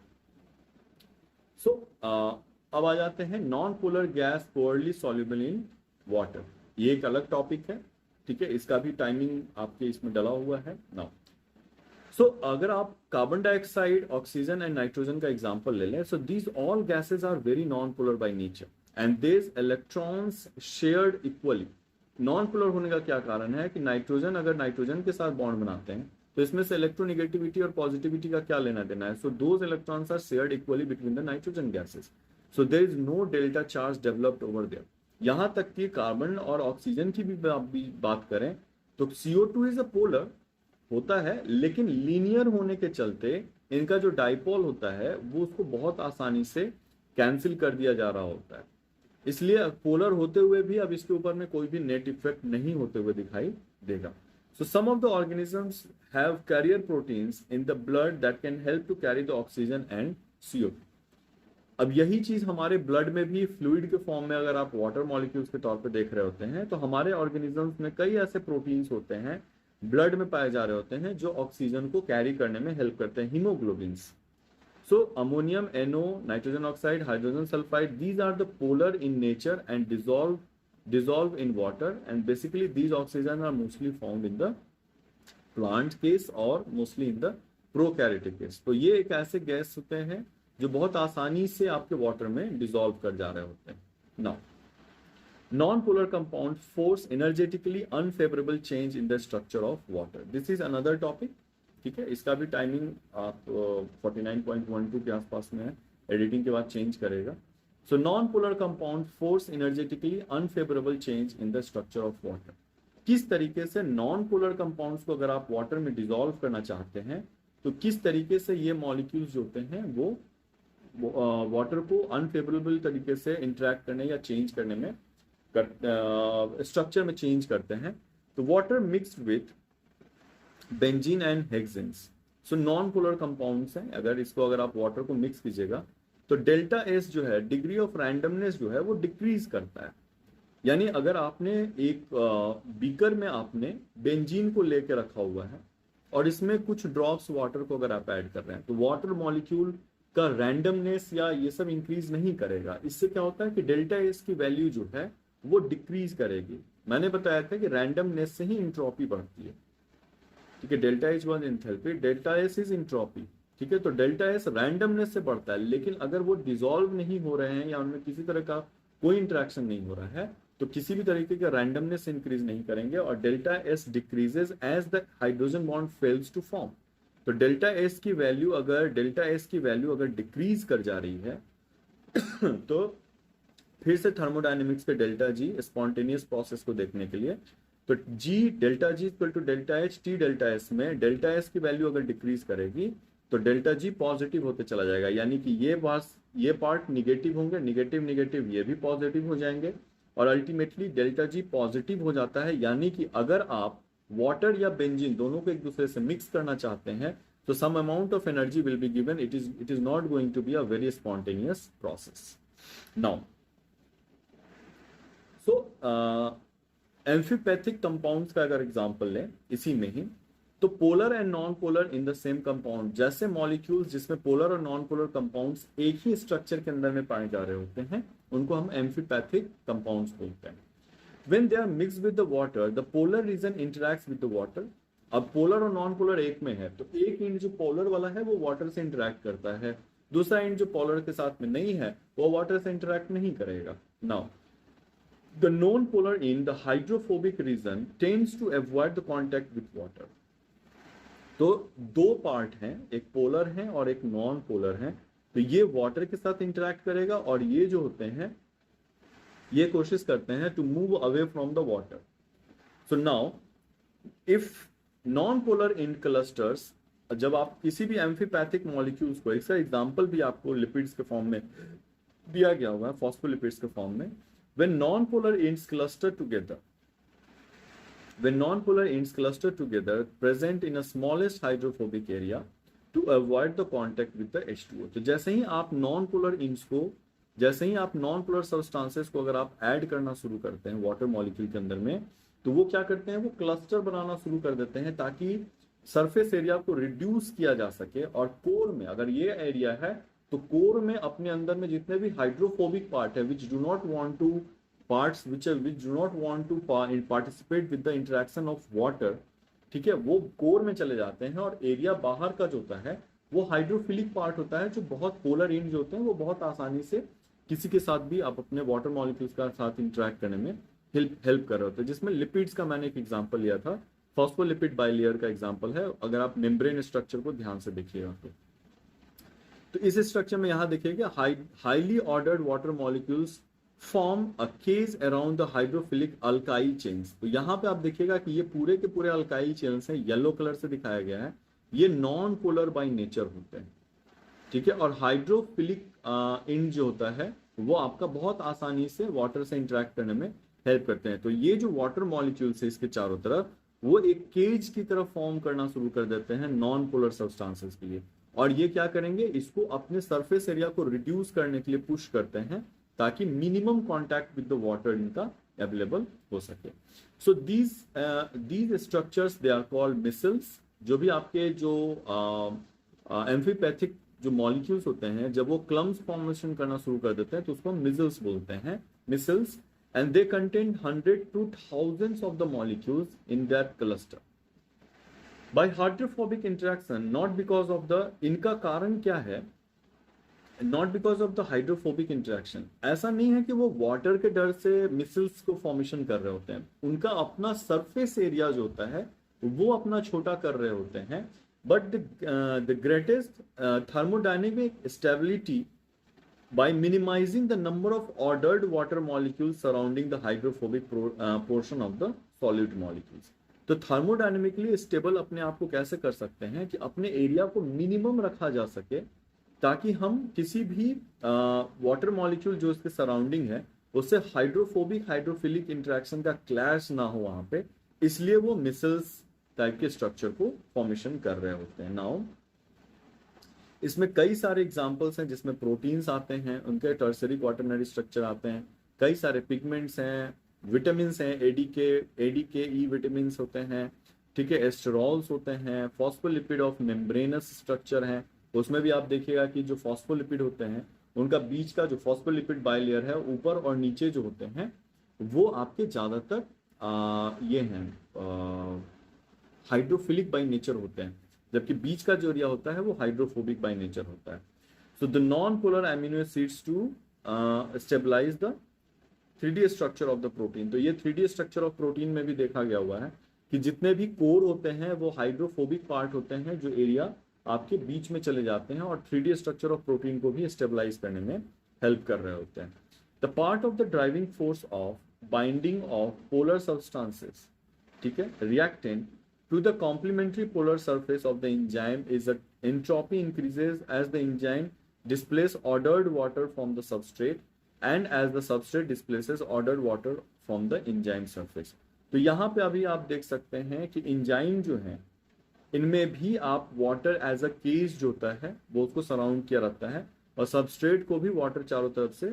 सो अब आ जाते हैं non polar gas poorly soluble in water. ये एक अलग टॉपिक है, ठीक है, इसका भी टाइमिंग आपके इसमें डला हुआ है। नाउ सो अगर आप carbon dioxide, oxygen and nitrogen का एग्जांपल ले लें, so these all gases are very non polar by nature and these electrons shared equally. Non polar होने का क्या कारण है कि नाइट्रोजन अगर नाइट्रोजन के साथ बॉन्ड बनाते हैं तो इसमें से इलेक्ट्रोनिगेटिविटी और पॉजिटिविटी का क्या लेना देना है। So those electrons are shared equally between the nitrogen gases, so there is no delta charge developed over there. यहां तक कि कार्बन और ऑक्सीजन की भी बात करें तो CO2 इज अ पोलर होता है, लेकिन लीनियर होने के चलते इनका जो डाइपोल होता है वो उसको बहुत आसानी से कैंसिल कर दिया जा रहा होता है, इसलिए पोलर होते हुए भी अब इसके ऊपर में कोई भी नेट इफेक्ट नहीं होते हुए दिखाई देगा। So some of the organisms have carrier proteins in the blood that can help to carry the oxygen and CO2। अब यही चीज हमारे ब्लड में भी फ्लूइड के फॉर्म में अगर आप वाटर मॉलिक्यूल्स के तौर पे देख रहे होते हैं तो हमारे ऑर्गेनिजम्स में कई ऐसे प्रोटीन्स होते हैं ब्लड में पाए जा रहे होते हैं जो ऑक्सीजन को कैरी करने में हेल्प करते हैं, haemoglobins. So ammonium, NO, nitrogen oxide, hydrogen sulphide, these are the polar in nature and dissolve in water and basically these oxygen are mostly found in the plant case or mostly in the prokaryotic case। तो ये एक ऐसे gas होते हैं जो बहुत आसानी से आपके वाटर में डिसॉल्व कर जा रहे होते हैं। Now non polar compound force energetically unfavourable change in the structure of water, this is another topic, ठीक है। इसका भी टाइमिंग आप 49.12 के आसपास में है, एडिटिंग के बाद चेंज करेगा। So non-polar compound force energetically unfavorable change in the structure of water। किस तरीके से नॉन पोलर कंपाउंड्स को अगर आप वाटर में डिसॉल्व करना चाहते हैं तो किस तरीके से ये मॉलिक्यूल्स जो होते हैं वो वाटर को अनफेवरेबल तरीके से इंटरेक्ट करने या चेंज करने में स्ट्रक्चर में चेंज करते हैं। तो water mixed with benzene and hexanes, so non polar compounds हैं। अगर आप वाटर को मिक्स कीजिएगा तो डेल्टा एस जो है, डिग्री ऑफ रैंडमनेस जो है वो डिक्रीज करता है। यानी अगर आपने एक बीकर में आपने बेंजीन को लेके रखा हुआ है और इसमें कुछ ड्रॉप्स वाटर को अगर आप ऐड कर रहे हैं तो वाटर मॉलिक्यूल का रैंडमनेस या ये सब इंक्रीज नहीं करेगा। इससे क्या होता है कि डेल्टा एस की वैल्यू जो है वो डिक्रीज करेगी। मैंने बताया था कि रैंडमनेस से ही इंट्रोपी बढ़ती है। ठीक है, delta H one enthalpy, delta S is entropy. ठीक है, तो डेल्टा एस रैंडमनेस से बढ़ता है, लेकिन अगर वो डिसॉल्व नहीं हो रहे हैं या उनमें किसी तरह का कोई इंटरेक्शन नहीं हो रहा है तो किसी भी तरीके का रैंडमनेस इंक्रीज नहीं करेंगे, और delta S decreases as the hydrogen bond fails to form. तो डेल्टा एस की वैल्यू अगर डिक्रीज कर जा रही है तो फिर से थर्मोडायनेमिक्स के डेल्टा जी स्पॉन्टेनियस प्रोसेस को देखने के लिए, तो G delta G equal to delta H T delta S में डेल्टा एस की वैल्यू अगर डिक्रीज करेगी तो डेल्टा जी पॉजिटिव होते चला जाएगा, यानी कि ये पार्ट निगेटिव होंगे, निगेटिव निगेटिव ये भी पॉजिटिव हो जाएंगे, और अल्टीमेटली डेल्टा जी पॉजिटिव हो जाता है। यानी कि अगर आप वाटर या बेंजीन दोनों को एक दूसरे से मिक्स करना चाहते हैं तो some amount of energy will be given, it is not going to be a very spontaneous process. Now so amphipathic compounds का अगर एग्जांपल लें इसी में ही, तो polar and non polar in the same compound, जैसे मॉलिक्यूल्स जिसमें polar और नॉन पोलर कंपाउंड्स एक ही स्ट्रक्चर के अंदर में पाए जा रहे होते हैं उनको हम एम्फीपैथिक कंपाउंड्स बोलते हैं। When they are mixed with the water, the polar region interacts with the water. अब पोलर और नॉन पोलर एक में है तो एक एंड जो पोलर वाला है वो वाटर से इंटरेक्ट करता है, दूसरा एंड जो पोलर के साथ में नहीं है वो वाटर से इंटरेक्ट नहीं करेगा। Now the non polar in the hydrophobic region tends to avoid the contact with water. तो दो पार्ट हैं, एक पोलर है और एक नॉन पोलर है, तो ये वाटर के साथ इंटरेक्ट करेगा और ये जो होते हैं ये कोशिश करते हैं to move away from the water. So now if non polar in clusters, जब आप किसी भी एम्फीपैथिक मॉलिक्यूल्स को, इसका एग्जांपल भी आपको लिपिड्स के फॉर्म में दिया गया होगा, फॉस्फोलिपिड्स के फॉर्म में, when non polar ends cluster together, when non-polar ends cluster together present in a smallest hydrophobic area to avoid the contact with the H2O। तो जैसे ही आप नॉन पोलर सब्सटेंसेस को अगर आप ऐड करना शुरू करते हैं वाटर मॉलिक्यूल के अंदर में, तो वो क्या करते हैं, वो क्लस्टर बनाना शुरू कर देते हैं ताकि सरफेस एरिया को रिड्यूस किया जा सके, और कोर में अगर ये एरिया है तो कोर में अपने अंदर में जितने भी हाइड्रोफोबिक पार्ट है which do not want to participate with the interaction of water, ठीक है, वो कोर में चले जाते हैं, और एरिया बाहर का जो होता है वो हाइड्रोफिलिक पार्ट होता है, जो बहुत पोलर एंड जो होते हैं वो बहुत आसानी से किसी के साथ भी आप अपने वाटर मॉलिक्यूल्स का साथ इंटरेक्ट करने में हेल्प कर रहे होते हैं। जिसमें लिपिड्स का मैंने एक एग्जांपल लिया था, फॉस्फोलिपिड बाइलेयर का एग्जांपल है, अगर आप मेम्ब्रेन स्ट्रक्चर को ध्यान से देखिएगा तो इस स्ट्रक्चर में यहां देखिएगा highly ordered water molecules form a cage around the hydrophilic alkyl chains. तो यहाँ पे आप देखिएगा कि ये पूरे के पूरे अल्काइल चेन्स हैं, येलो कलर से दिखाया गया है, ये नॉन पोलर बाय नेचर होते हैं, ठीक है, और हाइड्रोफिलिक इंड जो होता है वो आपका बहुत आसानी से वाटर से इंटरेक्ट करने में हेल्प करते हैं। तो ये जो वाटर मॉलिक्यूल्स है इसके चारों तरफ वो एक केज की तरफ फॉर्म करना शुरू कर देते हैं नॉन पोलर सब्सटेंसेस के लिए, और ये क्या करेंगे, इसको अपने सरफेस एरिया को रिड्यूस करने के लिए पुश करते हैं ताकि minimum contact with the water इनका अवेलेबल हो सके। So these structures they are called micelles. जो भी आपके जो एम्फीपैथिक जो मॉलिक्यूल्स होते हैं जब वो क्लम्स फॉर्मेशन करना शुरू कर देते हैं तो उसको मिसल्स बोलते हैं, micelles, and they contain 100 to thousands of the molecules in that cluster by hydrophobic interaction, not because of the, इनका कारण क्या है, not because of the hydrophobic interaction. ऐसा नहीं है कि वो वाटर के डर से मिसल्स को फॉर्मेशन कर रहे होते हैं, उनका अपना सरफेस एरिया जो होता है वो अपना छोटा कर रहे होते हैं, but the greatest thermodynamic stability by minimizing the number of ordered water molecules surrounding the hydrophobic portion of the solute molecules। तो थर्मोडायनेमिकली स्टेबल अपने आप को कैसे कर सकते हैं कि अपने एरिया को मिनिमम रखा जा सके ताकि हम किसी भी वाटर मॉलिक्यूल जो उसके सराउंडिंग है उससे हाइड्रोफोबिक हाइड्रोफिलिक इंटरेक्शन का क्लैश ना हो वहां पे, इसलिए वो मिसल्स टाइप के स्ट्रक्चर को फॉर्मेशन कर रहे होते हैं। नाउ इसमें कई सारे एग्जाम्पल्स हैं जिसमें प्रोटीन्स आते हैं, उनके टर्सरी क्वाटरनरी स्ट्रक्चर आते हैं, कई सारे पिगमेंट्स हैं, विटामिन हैं, एडीके ई विटामिन होते हैं, ठीक है, एस्टेरॉल्स होते हैं, फॉस्फोलिपिड ऑफ मेम्ब्रेनस स्ट्रक्चर हैं, उसमें भी आप देखिएगा कि जो फॉस्फोलिपिड होते हैं उनका बीच का जो फॉस्फोलिपिड बाइलेयर है ऊपर और नीचे जो होते हैं वो आपके ज्यादातर ये हैं हाइड्रोफिलिक बाई नेचर होते हैं, जबकि बीच का जो एरिया होता है वो हाइड्रोफोबिक बाई नेचर होता है. So the non polar amino acids to stabilise the 3D structure of the protein. तो ये 3D स्ट्रक्चर ऑफ प्रोटीन में भी देखा गया हुआ है कि जितने भी कोर होते हैं वो हाइड्रोफोबिक पार्ट होते हैं जो एरिया आपके बीच में चले जाते हैं और 3D स्ट्रक्चर ऑफ प्रोटीन को भी स्टेबलाइज करने में हेल्प कर रहे होते हैं. The part of the driving force of binding of polar substances, ठीक है, reactant to the complementary polar surface of the enzyme is that entropy increases as the enzyme displaces ordered water from the substrate and as the substrate displaces ordered water from the enzyme surface. तो यहाँ पे अभी आप देख सकते हैं कि enzyme जो है इनमें भी आप वाटर एज अ केज जो होता है वो उसको सराउंड किया रहता है और सबस्ट्रेट को भी वाटर चारों तरफ से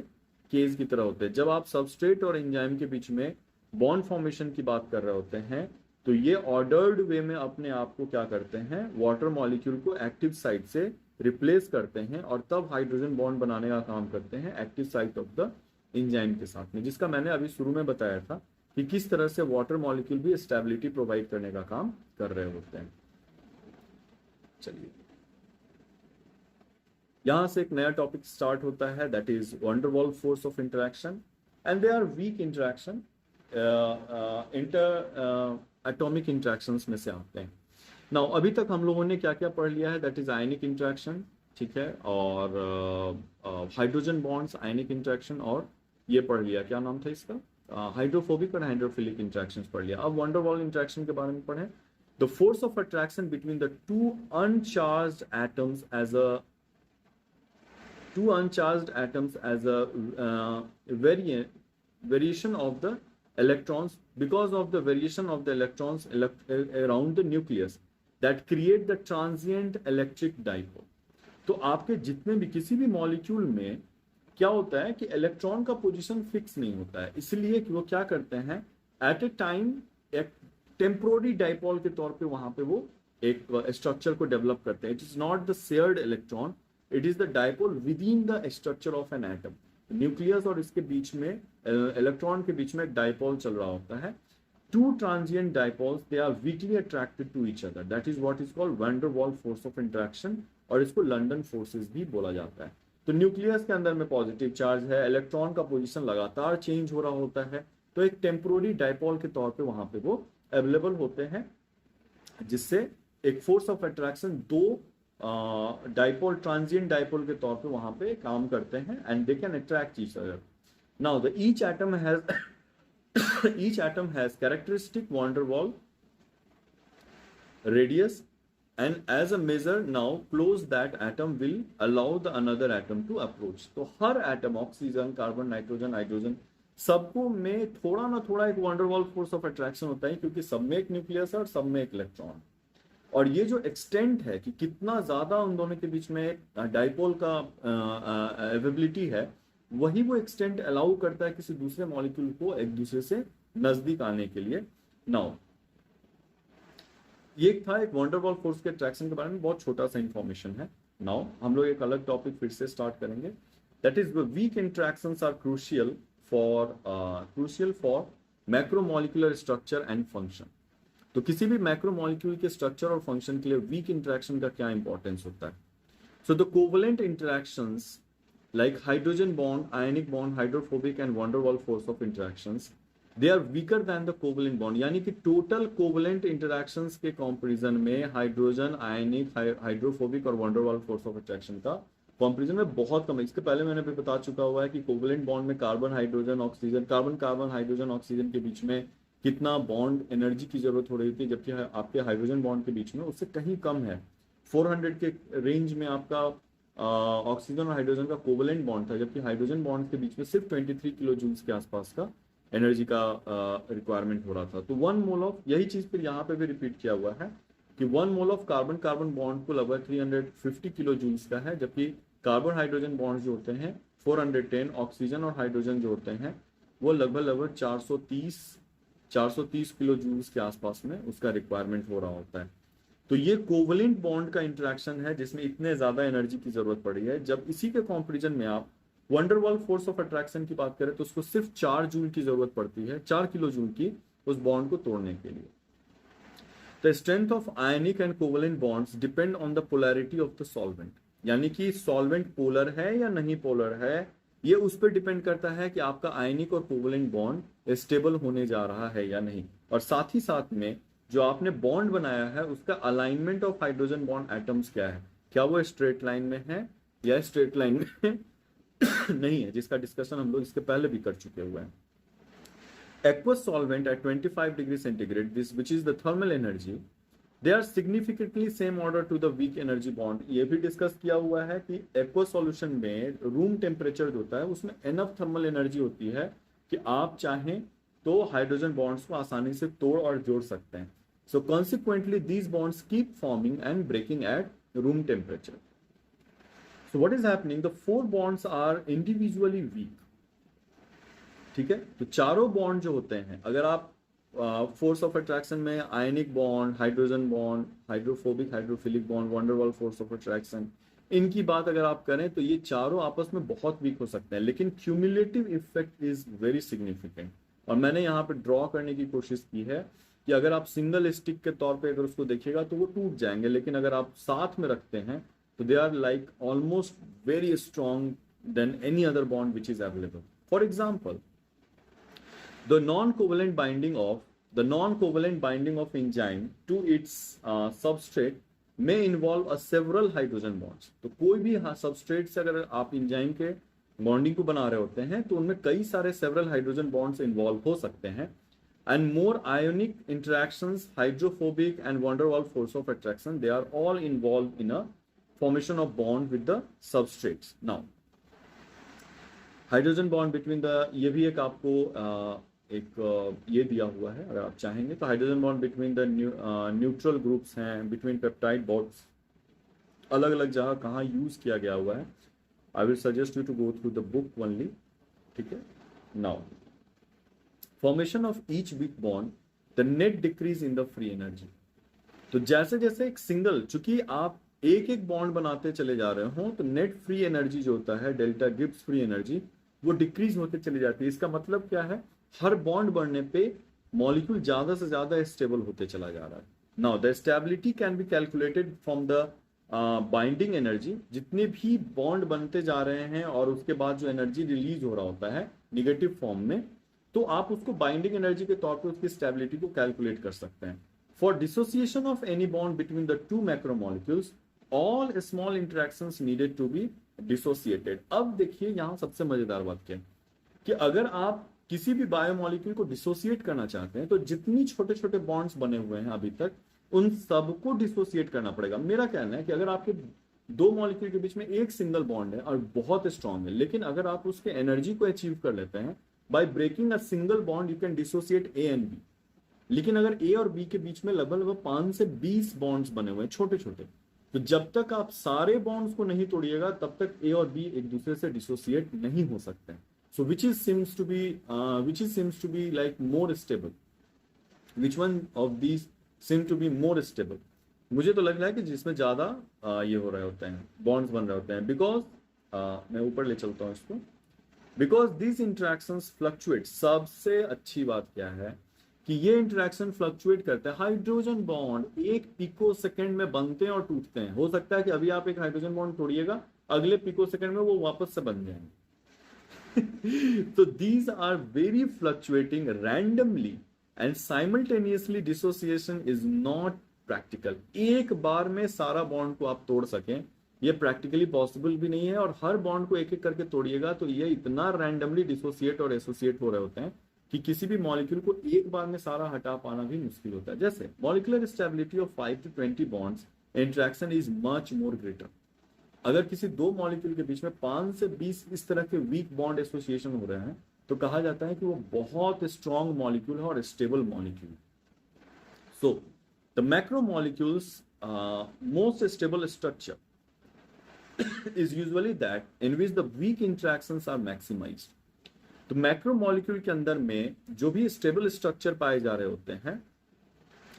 केज की तरह होते हैं. जब आप सबस्ट्रेट और एंजाइम के बीच में बॉन्ड फॉर्मेशन की बात कर रहे होते हैं तो ये ऑर्डर्ड वे में अपने आप को क्या करते हैं, वाटर मॉलिक्यूल को एक्टिव साइट से रिप्लेस करते हैं और तब हाइड्रोजन बॉन्ड बनाने का काम करते हैं active site of the enzyme के साथ में, जिसका मैंने अभी शुरू में बताया था कि किस तरह से वाटर मॉलिक्यूल भी स्टेबिलिटी प्रोवाइड करने का काम कर रहे होते हैं. चलिए यहां से एक नया टॉपिक स्टार्ट होता है, that is van der Waals force of interaction and they are weak interaction, inter atomic interactions में से आते हैं. नाउ अभी तक हम लोगों ने क्या क्या पढ़ लिया है, दैट इज आयनिक इंटरेक्शन, ठीक है, और हाइड्रोजन बॉन्ड्स, आयनिक इंटरेक्शन, और ये पढ़ लिया, क्या नाम था इसका, हाइड्रोफोबिक और हाइड्रोफिलिक इंटरेक्शंस पढ़ लिया. अब वंडरवॉल इंटरेक्शन के बारे में पढ़ें. The force of attraction between the two uncharged atoms as a variation of the electrons, because of the variation of the electrons around the nucleus that create the transient electric dipole. तो आपके जितने भी किसी भी molecule में क्या होता है कि इलेक्ट्रॉन का पोजीशन फिक्स नहीं होता है, इसलिए कि वो क्या करते हैं एट ए टाइम एक टेम्पोररी डाइपोल के तौर पे वहां पे वो एक स्ट्रक्चर को डेवलप करते हैं. It is not the shared electron, it is the dipole with in the structure of an atom. Nucleus और इसके बीच में इलेक्ट्रॉन के बीच में एक डाइपोल चल रहा होता है. Two transient dipoles they are weakly attracted to each other, that is what is called van der Waals force of interaction, और इसको लंडन फोर्सेस भी बोला जाता है. तो न्यूक्लियस के अंदर में पॉजिटिव चार्ज है, इलेक्ट्रॉन का पोजीशन लगातार चेंज हो रहा होता है, तो एक टेम्पोररी डाइपोल के तौर पे वहां पे वो अवेलेबल होते हैं, जिससे एक फोर्स ऑफ अट्रैक्शन दो डाइपोल, ट्रांजिएंट डाइपोल के तौर पे वहां पे काम करते हैं and they can attract each other. Now the each atom has characteristic van der Waals radius, and as a measure now close that atom will allow the another atom to approach. तो हर atom, oxygen, carbon, nitrogen, hydrogen, सबको में थोड़ा ना थोड़ा एक van der वाल force of attraction होता है, क्योंकि सब में एक न्यूक्लियस है और सब में एक इलेक्ट्रॉन. और ये जो एक्सटेंट है कि कितना ज्यादा उन दोनों के बीच में डाइपोल का अवेबिलिटी है, वही वो एक्सटेंट अलाउ करता है किसी दूसरे मॉलिक्यूल को एक दूसरे से नजदीक आने के लिए. नाउ ये था एक वैन डर वाल फोर्स के अट्रैक्शन के बारे में बहुत छोटा सा इंफॉर्मेशन है. नाउ हम लोग एक अलग टॉपिक फिर से स्टार्ट करेंगे, that is weak interactions are crucial for macromolecular structure and function. तो किसी भी मैक्रोमोलिक्यूल के स्ट्रक्चर और फंक्शन के लिए वीक इंटरेक्शन का क्या इंपॉर्टेंस होता है. So the covalent interactions like hydrogen bond, ionic bond, hydrophobic and van der Waals force of interactions, they are weaker than the covalent bond. यानी कि total covalent interactions के comparison में hydrogen, आयनिक, hydrophobic और van der Waals force of attraction का comparison में बहुत कम है. इसके पहले मैंने भी बता चुका हुआ है कि कोवेलेंट बॉन्ड में carbon hydrogen oxygen, carbon carbon hydrogen oxygen के बीच में कितना बॉन्ड एनर्जी की जरूरत हो रही थी, जबकि आपके हाइड्रोजन बॉन्ड के बीच में उससे कहीं कम है. 400 के रेंज में आपका ऑक्सीजन और हाइड्रोजन का कोवेलेंट बॉन्ड था, जबकि हाइड्रोजन बॉन्ड के बीच में सिर्फ 23 किलो जूल्स के आसपास का एनर्जी का रिक्वायरमेंट हो रहा था. तो 1 मोल ऑफ, यही चीज फिर यहाँ पे भी रिपीट किया हुआ है कि 1 mole of carbon carbon bond को लगभग 350 किलो जूल्स का है, जबकि कार्बन हाइड्रोजन बॉन्ड जो होते हैं 410, ऑक्सीजन और हाइड्रोजन जो होते हैं वो लगभग 430 किलो जूल्स के आसपास में उसका रिक्वायरमेंट हो रहा होता है. तो ये कोवेलेंट बॉन्ड का इंटरेक्शन है जिसमें इतने ज्यादा एनर्जी की जरूरत पड़ी है. जब इसी के कंपैरिजन में आप van der Waals force of attraction की बात करें तो उसको सिर्फ 4 जूल की जरूरत पड़ती है, 4 किलो जूल की, उस बॉन्ड को तोड़ने के लिए. The strength of ionic and covalent bonds depend on the polarity of the solvent, यानी कि सॉल्वेंट पोलर है या नहीं पोलर है, ये उस पर डिपेंड करता है कि आपका आयनिक और कोवेलेंट बॉन्ड स्टेबल होने जा रहा है या नहीं। और साथ ही साथ में जो आपने बॉन्ड बनाया है उसका alignment of hydrogen bond atoms क्या है, क्या वो स्ट्रेट लाइन में है या स्ट्रेट लाइन में नहीं है, जिसका डिस्कशन हम लोग इसके पहले भी कर चुके हुए हैं। Aqueous solvent at 25 degree centigrade, this which is the thermal energy, they are significantly same order to the weak energy bond। ये भी डिस्कस किया हुआ है कि aqueous solution में रूम टेम्परेचर जो होता है उसमें enough thermal energy होती है कि आप चाहें तो हाइड्रोजन बॉन्ड्स को आसानी से तोड़ और जोड़ सकते हैं। So consequently these bonds keep forming and breaking at room temperature। So what is happening? The four bonds are individually weak। ठीक है, तो चारों बॉन्ड जो होते हैं, अगर आप फोर्स ऑफ अट्रैक्शन में ionic bond, hydrogen bond, hydrophobic hydrophilic bond, van der Waals force of attraction, इनकी बात अगर आप करें तो ये चारों आपस में बहुत वीक हो सकते हैं, लेकिन cumulative effect is very significant. और मैंने यहाँ पे ड्रॉ करने की कोशिश की है कि अगर आप सिंगल स्टिक के तौर पे अगर उसको देखिएगा तो वो टूट जाएंगे, लेकिन अगर आप साथ में रखते हैं तो they are like almost very strong than any other bond which is available. For example, the non-covalent binding of enzyme to its substrate may involve a several hydrogen bonds। तो कोई भी सबस्ट्रेट से अगर आप इंजाइम के bonding को बना रहे होते हैं तो उनमें कई सारे सेवरल हाइड्रोजन बॉन्ड्स इन्वॉल्व हो सकते हैं। And more ionic interactions, hydrophobic and van der Waals force of attraction, they are all involve in a formation of bond with the substrates. Now hydrogen bond between the, ये भी एक आपको ये दिया हुआ है अगर आप चाहेंगे तो, hydrogen bond between the neutral groups हैं, बिटवीन पेप्टाइड बॉन्ड्स, अलग अलग जगह कहाँ यूज किया गया हुआ है। I will suggest you to go through the book only. ठीक है, now formation of each weak bond, the net decrease in the free energy. तो जैसे जैसे एक सिंगल, चूंकि आप एक एक बॉन्ड बनाते चले जा रहे हो तो नेट फ्री एनर्जी जो होता है, डेल्टा गिब्स फ्री एनर्जी, वो डिक्रीज होते चली जाती है। इसका मतलब क्या है, हर बॉन्ड बढ़ने पे मॉलिक्यूल ज्यादा से ज्यादा स्टेबल होते चला जा रहा है। Now the stability can be calculated from the binding energy. जितने भी बॉन्ड बनते जा रहे हैं और उसके बाद जो एनर्जी रिलीज हो रहा होता है निगेटिव फॉर्म में, तो आप उसको बाइंडिंग एनर्जी के तौर पे उसकी स्टेबिलिटी को कैलकुलेट कर सकते हैं। For dissociation of any bond between the two macromolecules, all small interactions needed to be dissociated. अब देखिए यहाँ सबसे मजेदार बात क्या है कि अगर आप किसी भी बायोमोलिक्यूल को डिसोसिएट करना चाहते हैं तो जितनी छोटे छोटे बॉन्ड्स बने हुए हैं अभी तक, उन सबको डिसोसिएट करना पड़ेगा। मेरा कहना है कि अगर आपके दो मॉलिक्यूल के बीच में एक सिंगल बॉन्ड है और बहुत स्ट्रांग है, लेकिन अगर आप उसके एनर्जी को अचीव कर लेते हैं by breaking a single bond, you can dissociate A and B. लेकिन अगर ए और बी के बीच में लगभग 5 से 20 बॉन्ड्स बने हुए हैं छोटे छोटे, तो जब तक आप सारे बॉन्ड्स को नहीं तोड़िएगा तब तक ए और बी एक दूसरे से डिसोसिएट नहीं हो सकते हैं। So which seems to be like more stable? Which one of these seem to be more stable? मुझे तो लग रहा है कि जिसमें ज्यादा ये हो रहे होते हैं, बॉन्ड्स बन रहे होते हैं, बिकॉज मैं ऊपर ले चलता हूँ इसको, बिकॉज दिस इंटरेक्शंस फ्लक्चुएट। सबसे अच्छी बात क्या है कि ये इंटरेक्शन फ्लक्चुएट करते हैं। हाइड्रोजन बॉन्ड 1 पिको सेकेंड में बनते हैं और टूटते हैं। हो सकता है कि अभी आप एक हाइड्रोजन बॉन्ड तोड़िएगा, अगले पिको सेकेंड में वो वापस से बन जाएंगे। So these are very fluctuating randomly and simultaneously dissociation is not practical। एक बार में सारा बॉन्ड को आप तोड़ सकें ये प्रैक्टिकली पॉसिबल भी नहीं है, और हर बॉन्ड को एक एक करके तोड़िएगा तो ये इतना रैंडमली डिसोसिएट और एसोसिएट हो रहे होते हैं कि किसी भी मॉलिक्यूल को एक बार में सारा हटा पाना भी मुश्किल होता है। जैसे molecular stability of 5 to 20 bonds, interaction is much more greater. अगर किसी दो मॉलिक्यूल के बीच में 5 से 20 इस तरह के वीक बॉन्ड एसोसिएशन हो रहे हैं तो कहा जाता है कि वो बहुत स्ट्रॉन्ग मॉलिक्यूल है और stable molecule. So the macromolecules most stable structure is usually that in which the weak interactions are maximised. तो मैक्रोमोलिक्यूल के अंदर में जो भी स्टेबल स्ट्रक्चर पाए जा रहे होते हैं,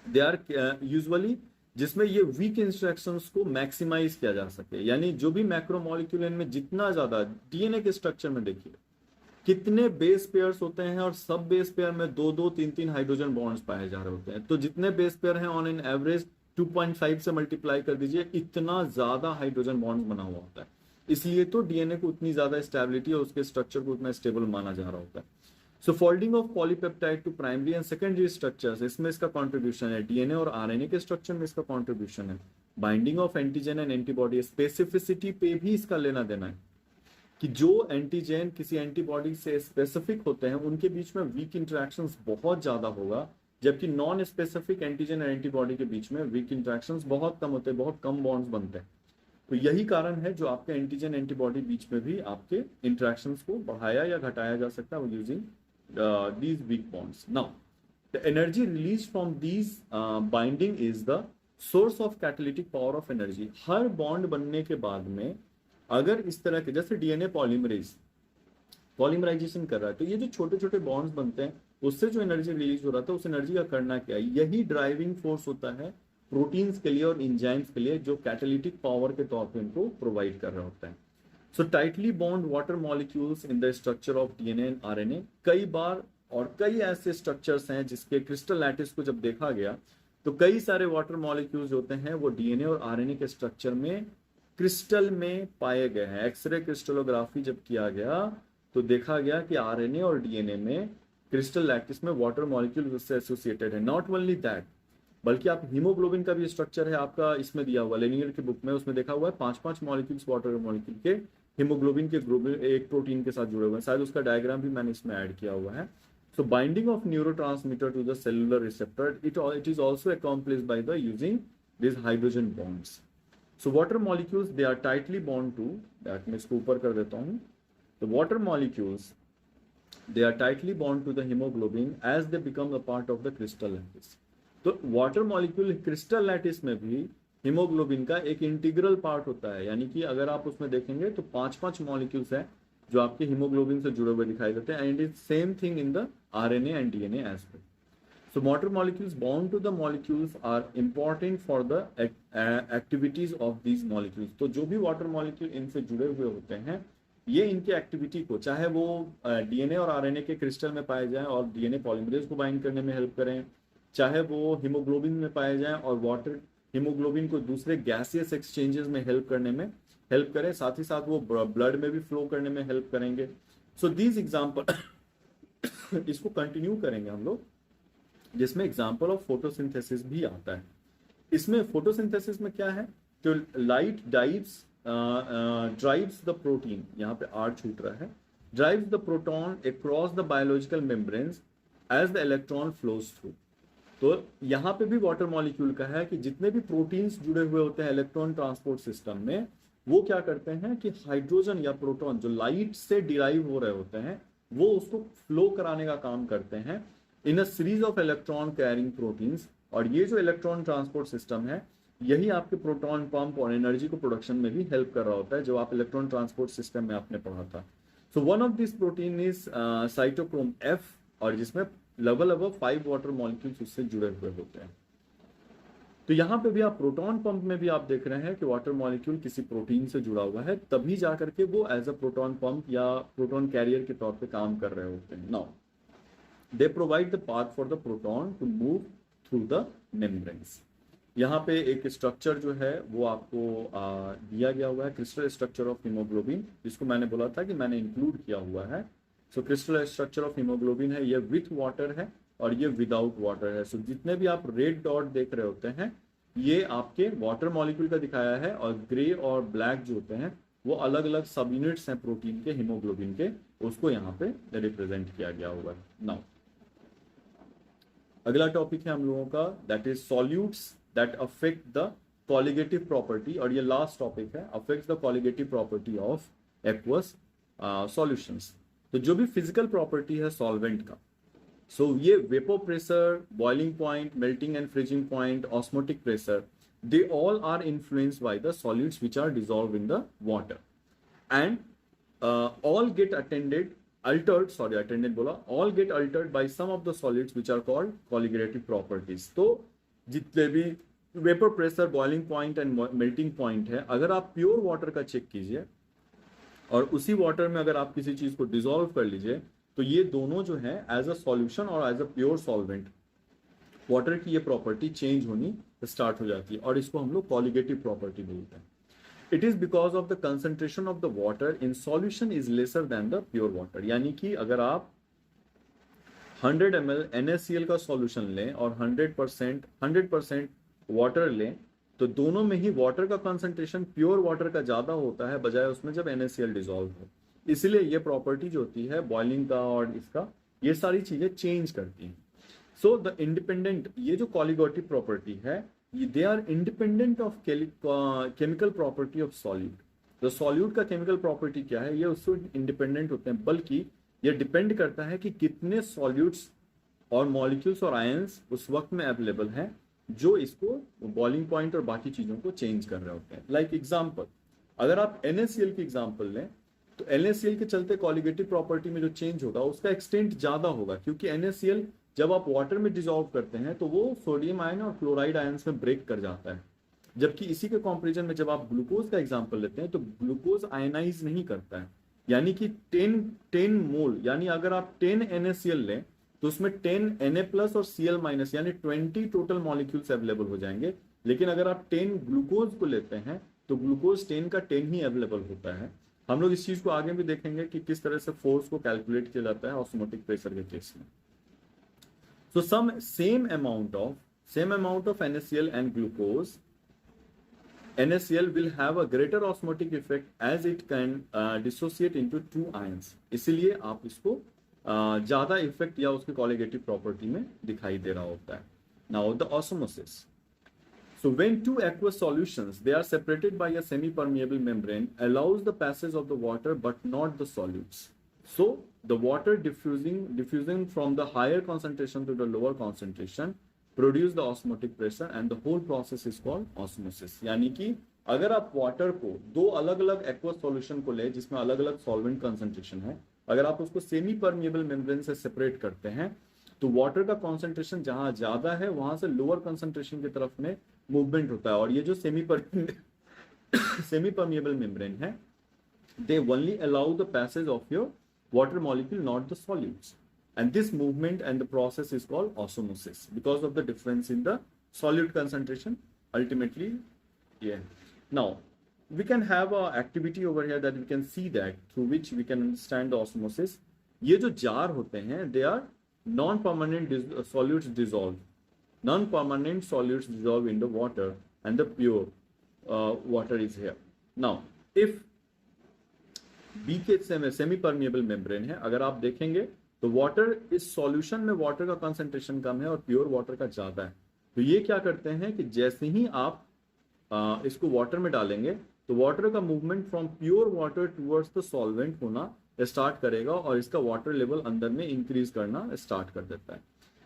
दे आर यूजुअली जिसमें ये वीक इंस्ट्रक्शंस को मैक्सिमाइज किया जा सके। यानी जो भी मैक्रोमोलिक्यूल इनमें जितना ज्यादा, डीएनए के स्ट्रक्चर में देखिए कितने बेस पेयर्स होते हैं और सब बेस पेयर में दो दो तीन तीन हाइड्रोजन बॉन्ड्स पाए जा रहे होते हैं। तो जितने बेस पेयर हैं ऑन एन एवरेज 2.5 से मल्टीप्लाई कर दीजिए, इतना ज्यादा हाइड्रोजन बॉन्ड्स बना हुआ होता है। इसलिए तो डीएनए को उतनी ज्यादा स्टेबिलिटी और उसके स्ट्रक्चर को उतना स्टेबल माना जा रहा होता है। So folding of polypeptide to primary and secondary structures, इसमें इसका कॉन्ट्रीब्यूशन है। डीएनए और आरएनए के स्ट्रक्चर में इसका कॉन्ट्रीब्यूशन है। Binding of antigen and antibody, specificity पे भी इसका लेना देना है कि जो एंटीजन किसी एंटीबॉडी से स्पेसिफिक होते हैं उनके बीच में वीक इंटरेक्शंस बहुत ज्यादा होगा, जबकि नॉन स्पेसिफिक एंटीजन और एंटीबॉडी के बीच में वीक इंटरेक्शंस बहुत कम होते हैं, बहुत कम बॉन्ड्स बनते हैं। तो यही कारण है जो आपके एंटीजन एंटीबॉडी बीच में भी आपके इंटरेक्शंस को बढ़ाया या घटाया जा सकता है using these weak bonds. Now, the energy released from these binding is the source of catalytic power of energy. Her bond बनने के बाद में अगर इस तरह के, जैसे डीएनए पॉलीमराइजेशन कर रहा है, तो ये जो छोटे छोटे बॉन्ड्स बनते हैं उससे जो एनर्जी रिलीज हो रहा था, उस एनर्जी का करना क्या है, यही ड्राइविंग फोर्स होता है प्रोटीन्स के लिए और इंजाइम्स के लिए, जो कैटालिटिक पावर के तौर पे इनको प्रोवाइड कर रहा होता है। So tightly bond water molecules in the structure of DNA and RNA, कई बार और कई ऐसे स्ट्रक्चर्स हैं जिसके क्रिस्टल लैटिस को जब देखा गया तो कई सारे वाटर मॉलिक्यूल्स होते हैं वो डीएनए और आरएनए के स्ट्रक्चर में क्रिस्टल में पाए गए हैं। एक्सरे क्रिस्टलोग्राफी जब किया गया तो देखा गया कि आरएनए और डीएनए में क्रिस्टल लैटिस में वाटर मॉलिक्यूल उससे एसोसिएटेड है। नॉट ओनली दैट, बल्कि आप हीमोग्लोबिन का भी स्ट्रक्चर है आपका इसमें दिया हुआ, लेनियर की बुक में, उसमें देखा हुआ है 5-5 मॉलिक्यूल्स वाटर मॉलिक्यूल के हीमोग्लोबिन के ग्रुप एक प्रोटीन के साथ जुड़े हुए हैं। शायद उसका डायग्राम भी मैंने इसमें ऐड किया हुआ है। So binding of neurotransmitter to the cellular receptor, it is also accomplished by the using this hydrogen bonds. So water molecules they are tightly bond to that, मैं इसको ऊपर कर देता हूँ। The water molecules they are tightly bound to the hemoglobin as they become a part of the crystal lattice. तो water molecule crystal lattice में भी haemoglobin का एक इंटीग्रल पार्ट होता है, यानी कि अगर आप उसमें देखेंगे तो 5-5 मॉलिक्यूल्स हैं जो आपके हीमोग्लोबिन से जुड़े हुए दिखाई देते हैं, and it same thing in the RNA and DNA as well. So water molecules bound to the molecules are important for the activities of these molecules. तो जो भी वाटर मॉलिक्यूल इनसे जुड़े हुए होते हैं, ये इनकी एक्टिविटी को, चाहे वो डीएनए और आरएनए के क्रिस्टल में पाए जाएं और डीएनए पॉलीमरेज को बाइंड करने में हेल्प करें, चाहे वो हीमोग्लोबिन में पाए जाएं और वाटर हीमोग्लोबिन को दूसरे गैसियस एक्सचेंजेस में हेल्प करने में हेल्प करें, साथ ही साथ वो ब्लड में भी फ्लो करने में हेल्प करेंगे। सो दीज एग्जाम्पल इसको कंटिन्यू करेंगे हम लोग, जिसमें एग्जाम्पल ऑफ फोटोसिंथेसिस भी आता है। इसमें फोटोसिंथेसिस में क्या है, तो लाइट ड्राइव्स द प्रोटीन, यहाँ पे आर छूट रहा है, drives the proton across the biological membranes as the electron flows through. तो यहाँ पे भी वाटर मॉलिक्यूल का है कि जितने भी प्रोटीन्स जुड़े हुए होते हैं इलेक्ट्रॉन ट्रांसपोर्ट सिस्टम में, वो क्या करते हैं कि हाइड्रोजन या प्रोटॉन जो लाइट से डिराइव हो रहे होते हैं वो उसको फ्लो कराने का काम करते हैं in a series of electron carrying proteins. और ये जो इलेक्ट्रॉन ट्रांसपोर्ट सिस्टम है यही आपके प्रोटॉन पंप और एनर्जी को प्रोडक्शन में भी हेल्प कर रहा होता है, जो आप इलेक्ट्रॉन ट्रांसपोर्ट सिस्टम में आपने पढ़ा था। So one of this protein is cytochrome F, और जिसमें लगभग 5 वाटर मॉलिक्यूल्स उससे जुड़े हुए होते हैं। तो यहाँ पे भी आप प्रोटॉन पंप में भी आप देख रहे हैं कि वाटर मॉलिक्यूल किसी प्रोटीन से जुड़ा हुआ है, तभी जा करके वो एज अ प्रोटॉन पंप या प्रोटॉन कैरियर के तौर पे काम कर रहे होते हैं। Now they provide the path for the proton to move through the membranes. यहाँ पे एक स्ट्रक्चर जो है वो आपको दिया गया हुआ है, क्रिस्टल स्ट्रक्चर ऑफ हीमोग्लोबिन, जिसको मैंने बोला था कि मैंने इंक्लूड किया हुआ है। सो क्रिस्टल स्ट्रक्चर ऑफ हीमोग्लोबिन है, ये विथ वाटर है और ये विदाउट वाटर है। सो जितने भी आप रेड डॉट देख रहे होते हैं ये आपके वाटर मॉलिक्यूल का दिखाया है, और ग्रे और ब्लैक जो होते हैं वो अलग अलग सब यूनिट्स हैं प्रोटीन के, हीमोग्लोबिन के, उसको यहाँ पे रिप्रेजेंट किया गया हुआ है। नाउ अगला टॉपिक है हम लोगों का, that is solutes that affect the colligative property, और ये लास्ट टॉपिक है, affects the colligative property of aqueous solutions. तो जो भी फिजिकल प्रॉपर्टी है सॉल्वेंट का, सो ये vapour pressure, boiling point, melting and freezing point, osmotic pressure, they all are influenced by the solids which are dissolved in the water, and all get altered by some of the solids which are called colligative properties। तो जितने भी vapour pressure, boiling point and melting point है, अगर आप pure water का check कीजिए और उसी वाटर में अगर आप किसी चीज को डिसॉल्व कर लीजिए तो ये दोनों जो है एज अ सॉल्यूशन और as a pure solvent water की ये प्रॉपर्टी चेंज होनी स्टार्ट हो जाती है और इसको हम लोग कॉलिगेटिव प्रॉपर्टी बोलते हैं. It is because of the concentration of the water in solution is lesser than the pure water. यानी कि अगर आप 100 ml NaCl का सॉल्यूशन लें और 100% वाटर लें तो दोनों में ही वाटर का कंसंट्रेशन प्योर वाटर का ज्यादा होता है बजाय उसमें जब NaCl डिसॉल्व हो. इसलिए ये प्रॉपर्टी जो होती है बॉइलिंग का और इसका ये सारी चीजें चेंज करती हैं. सो द इंडिपेंडेंट ये जो कॉलिगेटिव प्रॉपर्टी है they are independent of chemical property of solute. तो सॉल्यूट का केमिकल प्रॉपर्टी क्या है ये उससे इंडिपेंडेंट होते हैं बल्कि ये डिपेंड करता है कि कितने सॉल्यूट्स और मॉलिक्यूल्स और आयंस उस वक्त में अवेलेबल हैं जो इसको बॉइलिंग पॉइंट और बाकी चीजों को चेंज कर रहे होते हैं. लाइक एग्जांपल अगर आप NaCl की एग्जांपल लें तो NaCl के चलते कॉलिगेटिव प्रॉपर्टी में जो चेंज होगा उसका एक्सटेंट ज्यादा होगा क्योंकि NaCl जब आप वाटर में डिसॉल्व करते हैं तो वो सोडियम आयन और क्लोराइड आयंस में ब्रेक कर जाता है. जबकि इसी के कंपैरिजन में जब आप ग्लूकोज का एग्जांपल लेते हैं तो ग्लूकोज आयनाइज नहीं करता है. यानी कि 10 मोल यानी अगर आप 10 NaCl लें तो उसमें 10 Na प्लस और Cl माइनस यानी 20 टोटल मॉलिक्यूल्स अवेलेबल हो जाएंगे. लेकिन अगर आप 10 ग्लूकोज को लेते हैं तो ग्लूकोज 10 का 10 ही अवेलेबल होता है. हम लोग इस चीज को आगे भी देखेंगे कि किस तरह से फोर्स को कैलकुलेट किया जाता है ऑस्मोटिक प्रेशर के केस में. So same amount of NaCl and glucose, NaCl will have a greater osmotic effect as it can dissociate into two ions. इसीलिए आप इसको ज्यादा इफेक्ट या उसके कॉलिगेटिव प्रॉपर्टी में दिखाई दे रहा होता है. Now the osmosis. So when two aqueous solutions they are separated by a semi-permeable membrane allows the passage of the water but not the solutes. So the water diffusing from the higher concentration to the lower concentration produce the osmotic pressure and the whole process is called osmosis. यानी कि अगर आप water को दो अलग अलग aqueous solution को ले जिसमें अलग अलग सॉल्वेंट कंसंट्रेशन है अगर आप उसको सेमी परमिएबल मेम्ब्रेन से सेपरेट करते हैं तो वाटर का कंसंट्रेशन जहां ज्यादा है वहां से लोअर कंसंट्रेशन की तरफ में मूवमेंट होता है. और ये जो सेमी परमिएबल मेम्ब्रेन है they only allow the passage of your water molecule, not the solutes. And this movement and the process is called osmosis because of the difference in the solute concentration. Ultimately, yeah. Now, we can have a activity over here that we can see that through which we can understand the osmosis. ये जो jar होते हैं, they are non-permanent solutes dissolve. Non-permanent solutes dissolve in the water and the pure water is here. Now, if B के semipermeable membrane है अगर आप देखेंगे तो वाटर इस सॉल्यूशन में वाटर का कंसंट्रेशन कम है और प्योर वाटर का ज्यादा है. तो ये क्या करते हैं कि जैसे ही आप इसको वाटर में डालेंगे तो वाटर का movement from pure water towards the solvent होना स्टार्ट करेगा और इसका वाटर लेवल अंदर में इंक्रीज करना स्टार्ट कर देता है.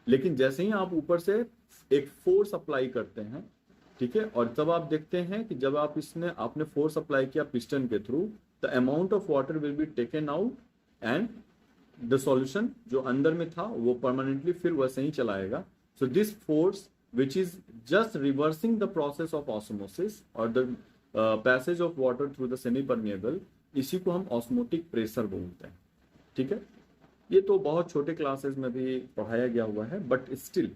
लेकिन जैसे ही आप ऊपर से एक फोर्स अप्लाई करते हैं ठीक है और तब आप देखते हैं कि जब आप इसमें आपने फोर्स अप्लाई किया पिस्टन के through the amount of water will be taken out and the solution जो अंदर में था वो permanently फिर वैसे ही चलाएगा. So this force which is just reversing the process of osmosis or the passage of water through the semi-permeable इसी को हम osmotic pressure बोलते हैं. ठीक है ये तो बहुत छोटे क्लासेस में भी पढ़ाया गया हुआ है बट स्टिल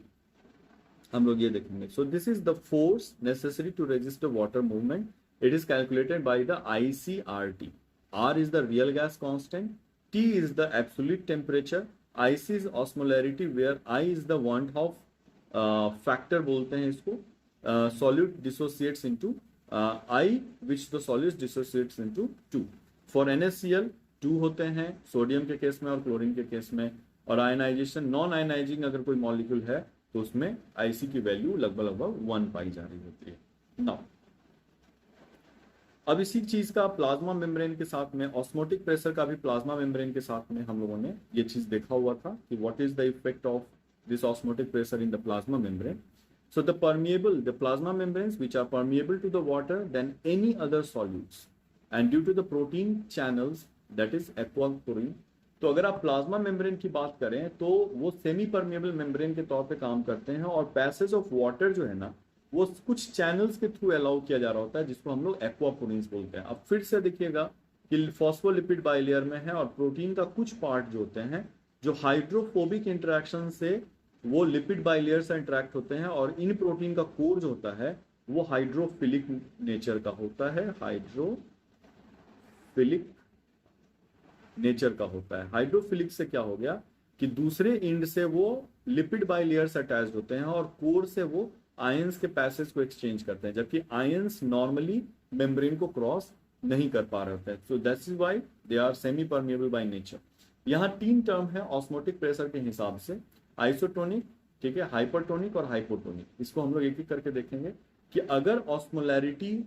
हम लोग ये देखेंगे. So this is the force necessary to resist the water movement. It is calculated by the ICRT. R is the real gas constant. T is the absolute temperature. IC is osmolarity where I is the Van Hoff factor बोलते हैं इसको. Solute dissociates into I which the solute dissociates into 2. For NaCl 2 होते हैं sodium के case में और chlorine के case में. और आयनाइजेशन नॉन आयनाइजिंग अगर कोई मॉलिक्यूल है तो उसमें IC की वैल्यू लगभग 1 पाई जा रही होती है. नाउ अब इसी चीज का प्लाज्मा मेम्ब्रेन के साथ में ऑस्मोटिक प्रेशर का भी प्लाज्मा मेम्ब्रेन के साथ में हम लोगों ने ये चीज देखा हुआ था कि what is the effect of this osmotic pressure in the plasma membrane. So the plasma membranes which are permeable to the water then any other solutes and due to the protein channels that is aquaporin. तो अगर आप plasma membrane की बात करें तो वो semi permeable membrane के तौर पे काम करते हैं और पैसेज ऑफ वाटर जो है ना वो कुछ चैनल्स के थ्रू अलाउ किया जा रहा होता है जिसको हम लोग एक्वापोरिन्स बोलते हैं. अब फिर से देखिएगा कि फॉस्फोलिपिड बाइलेयर में है और प्रोटीन का कुछ पार्ट जो होते हैं जो हाइड्रोफोबिक इंटरेक्शन से वो लिपिड बाइलेयर से इंटरेक्ट होते हैं, और इन प्रोटीन का कोर जो होता है वो हाइड्रोफिलिक नेचर का होता है, हाइड्रोफिलिक नेचर का होता है। हाइड्रोफिलिक से क्या हो गया कि दूसरे एंड से वो लिपिड बाइलेयर्स अटैच्ड होते हैं और कोर से वो आयंस के पैसेज को एक्सचेंज करते हैं, जबकि आयंस नॉर्मली मेम्ब्रेन को क्रॉस नहीं कर पा रहे होते हैं। So that's is why they are semi permeable by nature. यहाँ 3 टर्म है ऑस्मोटिक प्रेशर के हिसाब से, आइसोटोनिक, ठीक है, हाइपरटोनिक और हाइपोटोनिक। इसको हम लोग एक एक करके देखेंगे कि अगर osmolarity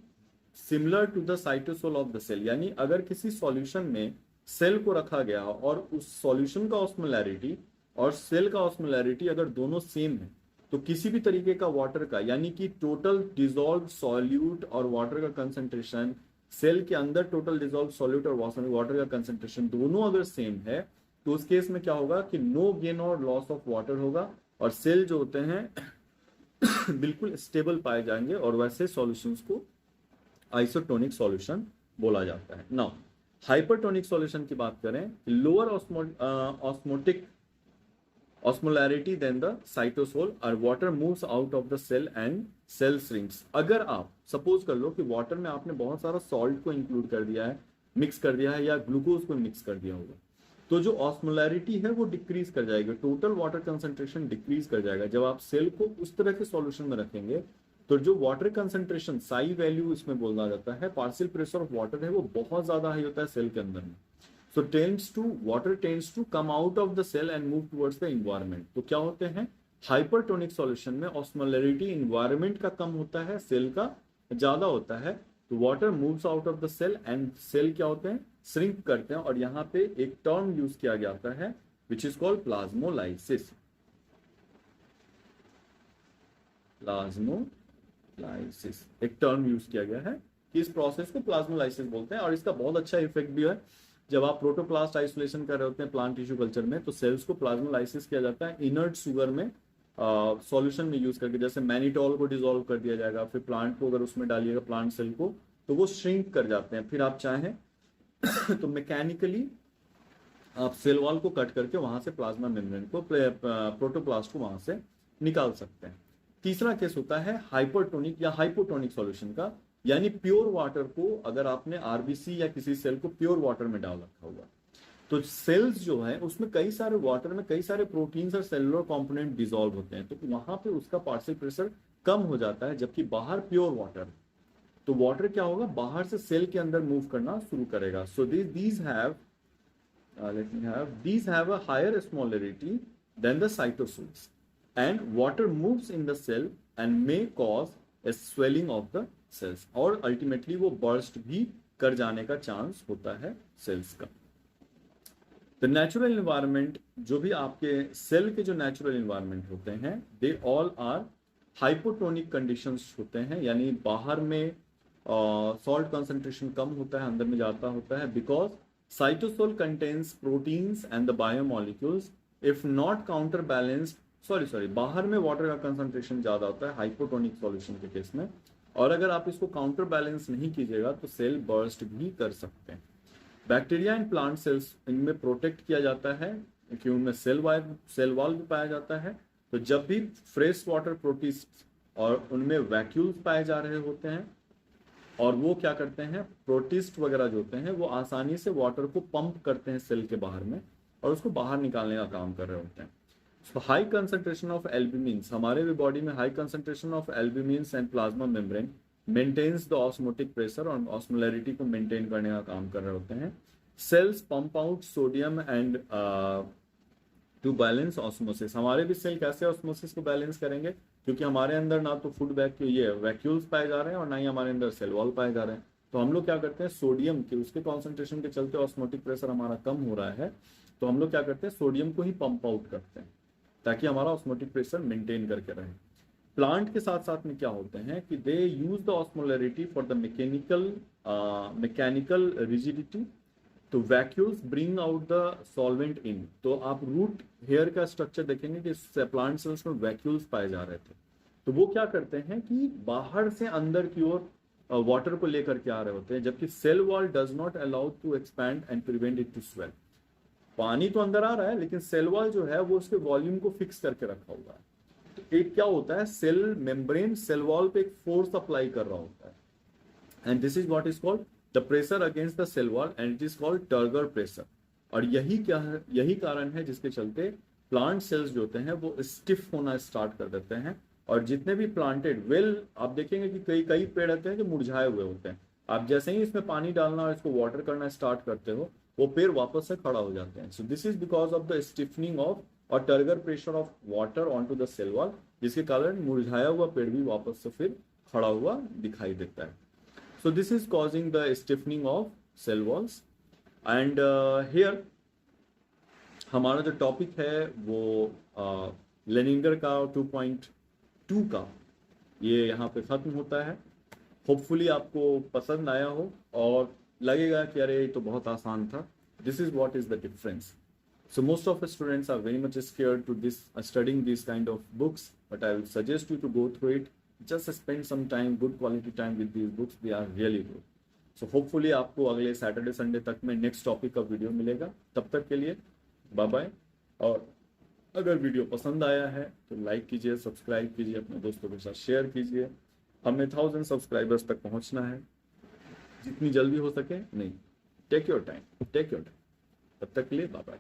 similar to the cytosol of the cell, यानी अगर किसी सॉल्यूशन में सेल को रखा गया और उस सॉल्यूशन का ऑस्मोलैरिटी और सेल का ऑस्मोलैरिटी अगर दोनों सेम है, तो किसी भी तरीके का वाटर का, यानी कि टोटल डिजोल्व सॉल्यूट और वाटर का कंसंट्रेशन, सेल के अंदर टोटल डिजोल्व सॉल्यूट और वाटर का कंसंट्रेशन दोनों अगर सेम है, तो उस केस में क्या होगा कि नो गेन और लॉस ऑफ वाटर होगा और सेल जो होते हैं बिल्कुल स्टेबल पाए जाएंगे, और वैसे सॉल्यूशंस को आइसोटोनिक सॉल्यूशन बोला जाता है। नाउ हाइपरटोनिक सॉल्यूशन की बात करें, lower osmotic osmolarity than the cytosol or water moves out of the cell and cell shrinks। अगर आप सपोज कर लो कि वाटर में आपने बहुत सारा सॉल्ट को इंक्लूड कर दिया है, मिक्स कर दिया है, या ग्लूकोज को मिक्स कर दिया होगा, तो जो ऑस्मोलैरिटी है वो डिक्रीज कर जाएगी, टोटल वाटर कंसंट्रेशन डिक्रीज कर जाएगा। जब आप सेल को उस तरह के सॉल्यूशन में रखेंगे तो जो वाटर कंसंट्रेशन, साई वैल्यू इसमें बोला जाता है, पार्शियल प्रेशर ऑफ वाटर है, वो बहुत ज्यादा हाई होता है सेल के अंदर में। So water tends to come out of the cell and move towards the environment। तो क्या होते हैं हाइपरटोनिक सॉल्यूशन में ऑस्मोलैरिटी इन्वायरमेंट का कम होता है, सेल का ज्यादा होता है, तो water moves out of the cell and cell क्या होते हैं, श्रिंक करते हैं। और यहाँ पे एक टर्म यूज किया जाता है which is called plasmolysis. Plasmolysis एक टर्म यूज किया गया है कि इस प्रोसेस को प्लाज्मोलाइसिस बोलते हैं, और इसका बहुत अच्छा इफेक्ट भी है। जब आप प्रोटोप्लास्ट आइसोलेशन कर रहे होते हैं प्लांट टिश्यू कल्चर में, तो सेल्स को प्लाज्मोलाइसिस किया जाता है इनर्ट शुगर में सॉल्यूशन में यूज करके। जैसे मैनिटॉल को डिसॉल्व कर दिया जाएगा, फिर प्लांट को अगर उसमें डालिएगा, प्लांट सेल को, तो वो श्रिंक कर जाते हैं। फिर आप चाहें तो मैकेनिकली आप सेल वॉल को कट करके वहां से प्लाज्मा मेम्ब्रेन को, प्रोटोप्लास्ट को वहां से निकाल सकते हैं। तीसरा केस होता है हाइपरटोनिक या हाइपोटोनिक सॉल्यूशन का, यानी प्योर वाटर को अगर आपने आरबीसी या किसी सेल को प्योर वाटर में डाल रखा हुआ, तो सेल्स जो है उसमें कई सारे वाटर में कई सारे प्रोटीन्स और सेलुलर कंपोनेंट डिसॉल्व होते हैं, तो वहां पे उसका पार्शियल प्रेशर कम हो जाता है। जबकि बाहर प्योर वाटर, तो वाटर क्या होगा, बाहर से सेल के अंदर मूव करना शुरू करेगा। सो these have a higher osmolarity than the cytosols and water moves in the cell and may cause a swelling of the cells, और अल्टीमेटली वो बर्स्ट भी कर जाने का चांस होता है सेल्स का। द नेचुरल इन्वायरमेंट, जो भी आपके सेल के जो नेचुरल इन्वायरमेंट होते हैं, they all are hypotonic conditions होते हैं, यानी बाहर में सॉल्ट कंसंट्रेशन कम होता है, अंदर में जाता होता है, because cytosol contains proteins and the biomolecules if not counter balanced, sorry बाहर में वाटर का कंसंट्रेशन ज्यादा होता है हाइपोटोनिक सॉल्यूशन के केस में, और अगर आप इसको काउंटर बैलेंस नहीं कीजिएगा तो सेल बर्स्ट भी कर सकते हैं। बैक्टीरिया एंड प्लांट सेल्स, इनमें प्रोटेक्ट किया जाता है क्योंकि उनमें सेल वॉल भी पाया जाता है। तो जब भी फ्रेश वाटर प्रोटिस्ट और उनमें वैक्यूल्स पाए जा रहे होते हैं, और वो क्या करते हैं, प्रोटिस्ट वगैरह जो होते हैं वो आसानी से वाटर को पंप करते हैं सेल के बाहर में और उसको बाहर निकालने का काम कर रहे होते हैं। So, high concentration of albumins, हमारे भी बॉडी में high concentration of albumins and plasma membrane maintains the osmotic pressure और ऑस्मोलैरिटी को मेंटेन करने का काम कर रहे होते हैं। Cells pump out sodium and to balance osmosis, हमारे भी सेल कैसे ऑस्मोसिस को बैलेंस करेंगे, क्योंकि हमारे अंदर ना तो फूड वैक्यूल्स पाए जा रहे हैं और ना ही हमारे अंदर सेल वॉल पाए जा रहे हैं। तो हम लोग क्या करते हैं, सोडियम के उसके कॉन्सेंट्रेशन के चलते ऑस्मोटिक प्रेशर हमारा कम हो रहा है, तो हम लोग क्या करते हैं, सोडियम को ही पंप आउट करते हैं ताकि हमारा ऑस्मोटिक प्रेशर मेंटेन करके रहे। प्लांट के साथ साथ में क्या होते हैं कि they use the osmolarity for the mechanical rigidity, तो vacuoles bring out the solvent in. तो आप रूट हेयर का स्ट्रक्चर देखेंगे कि प्लांट सेल्स में वैक्यूल्स पाए जा रहे थे, तो वो क्या करते हैं कि बाहर से अंदर की ओर वाटर को लेकर के आ रहे होते हैं, जबकि cell wall does not allow to expand and prevent it to swell. पानी तो अंदर आ रहा है लेकिन सेल वॉल जो है वो उसके वॉल्यूम को फिक्स करके रखा हुआ है। तो एक क्या होता है, सेल मेम्ब्रेन सेल वॉल पे एक फोर्स अप्लाई कर रहा होता है, and this is what is called the pressure against the cell wall and it is called turgor pressure. और यही क्या है, यही कारण है जिसके चलते प्लांट सेल्स जो होते हैं वो स्टिफ होना स्टार्ट कर देते हैं। और जितने भी प्लांटेड आप देखेंगे कि कई कई पेड़ होते हैं जो मुरझाए हुए होते हैं, आप जैसे ही इसमें पानी डालना और इसको वाटर करना स्टार्ट करते हो वो पेड़ वापस से खड़ा हो जाते हैं। So this is because of the stiffening of और turgor pressure of water on to the cell wall, जिसके कारण मुरझाया हुआ पेड़ भी वापस से फिर खड़ा हुआ दिखाई देता है। So this is causing the stiffening of cell walls. And here हमारा जो टॉपिक है वो लेनिंगर का 2.2 का ये यहाँ पे खत्म होता है। होपफुली आपको पसंद आया हो और लगेगा कि अरे ये तो बहुत आसान था। This is what is the difference. So most of the students are very much scared to this studying these kind of books, but I will suggest you to go through it. Just spend some time, good quality time with these books. They are really good. So hopefully आपको अगले Saturday Sunday तक में next topic का video मिलेगा। तब तक के लिए बाय बाय। और अगर वीडियो पसंद आया है तो लाइक कीजिए, सब्सक्राइब कीजिए, अपने दोस्तों के साथ शेयर कीजिए। हमें 1000 सब्सक्राइबर्स तक पहुंचना है, जितनी जल्दी हो सके। नहीं, take your time, take your time. तब तक के लिए बाय बाय।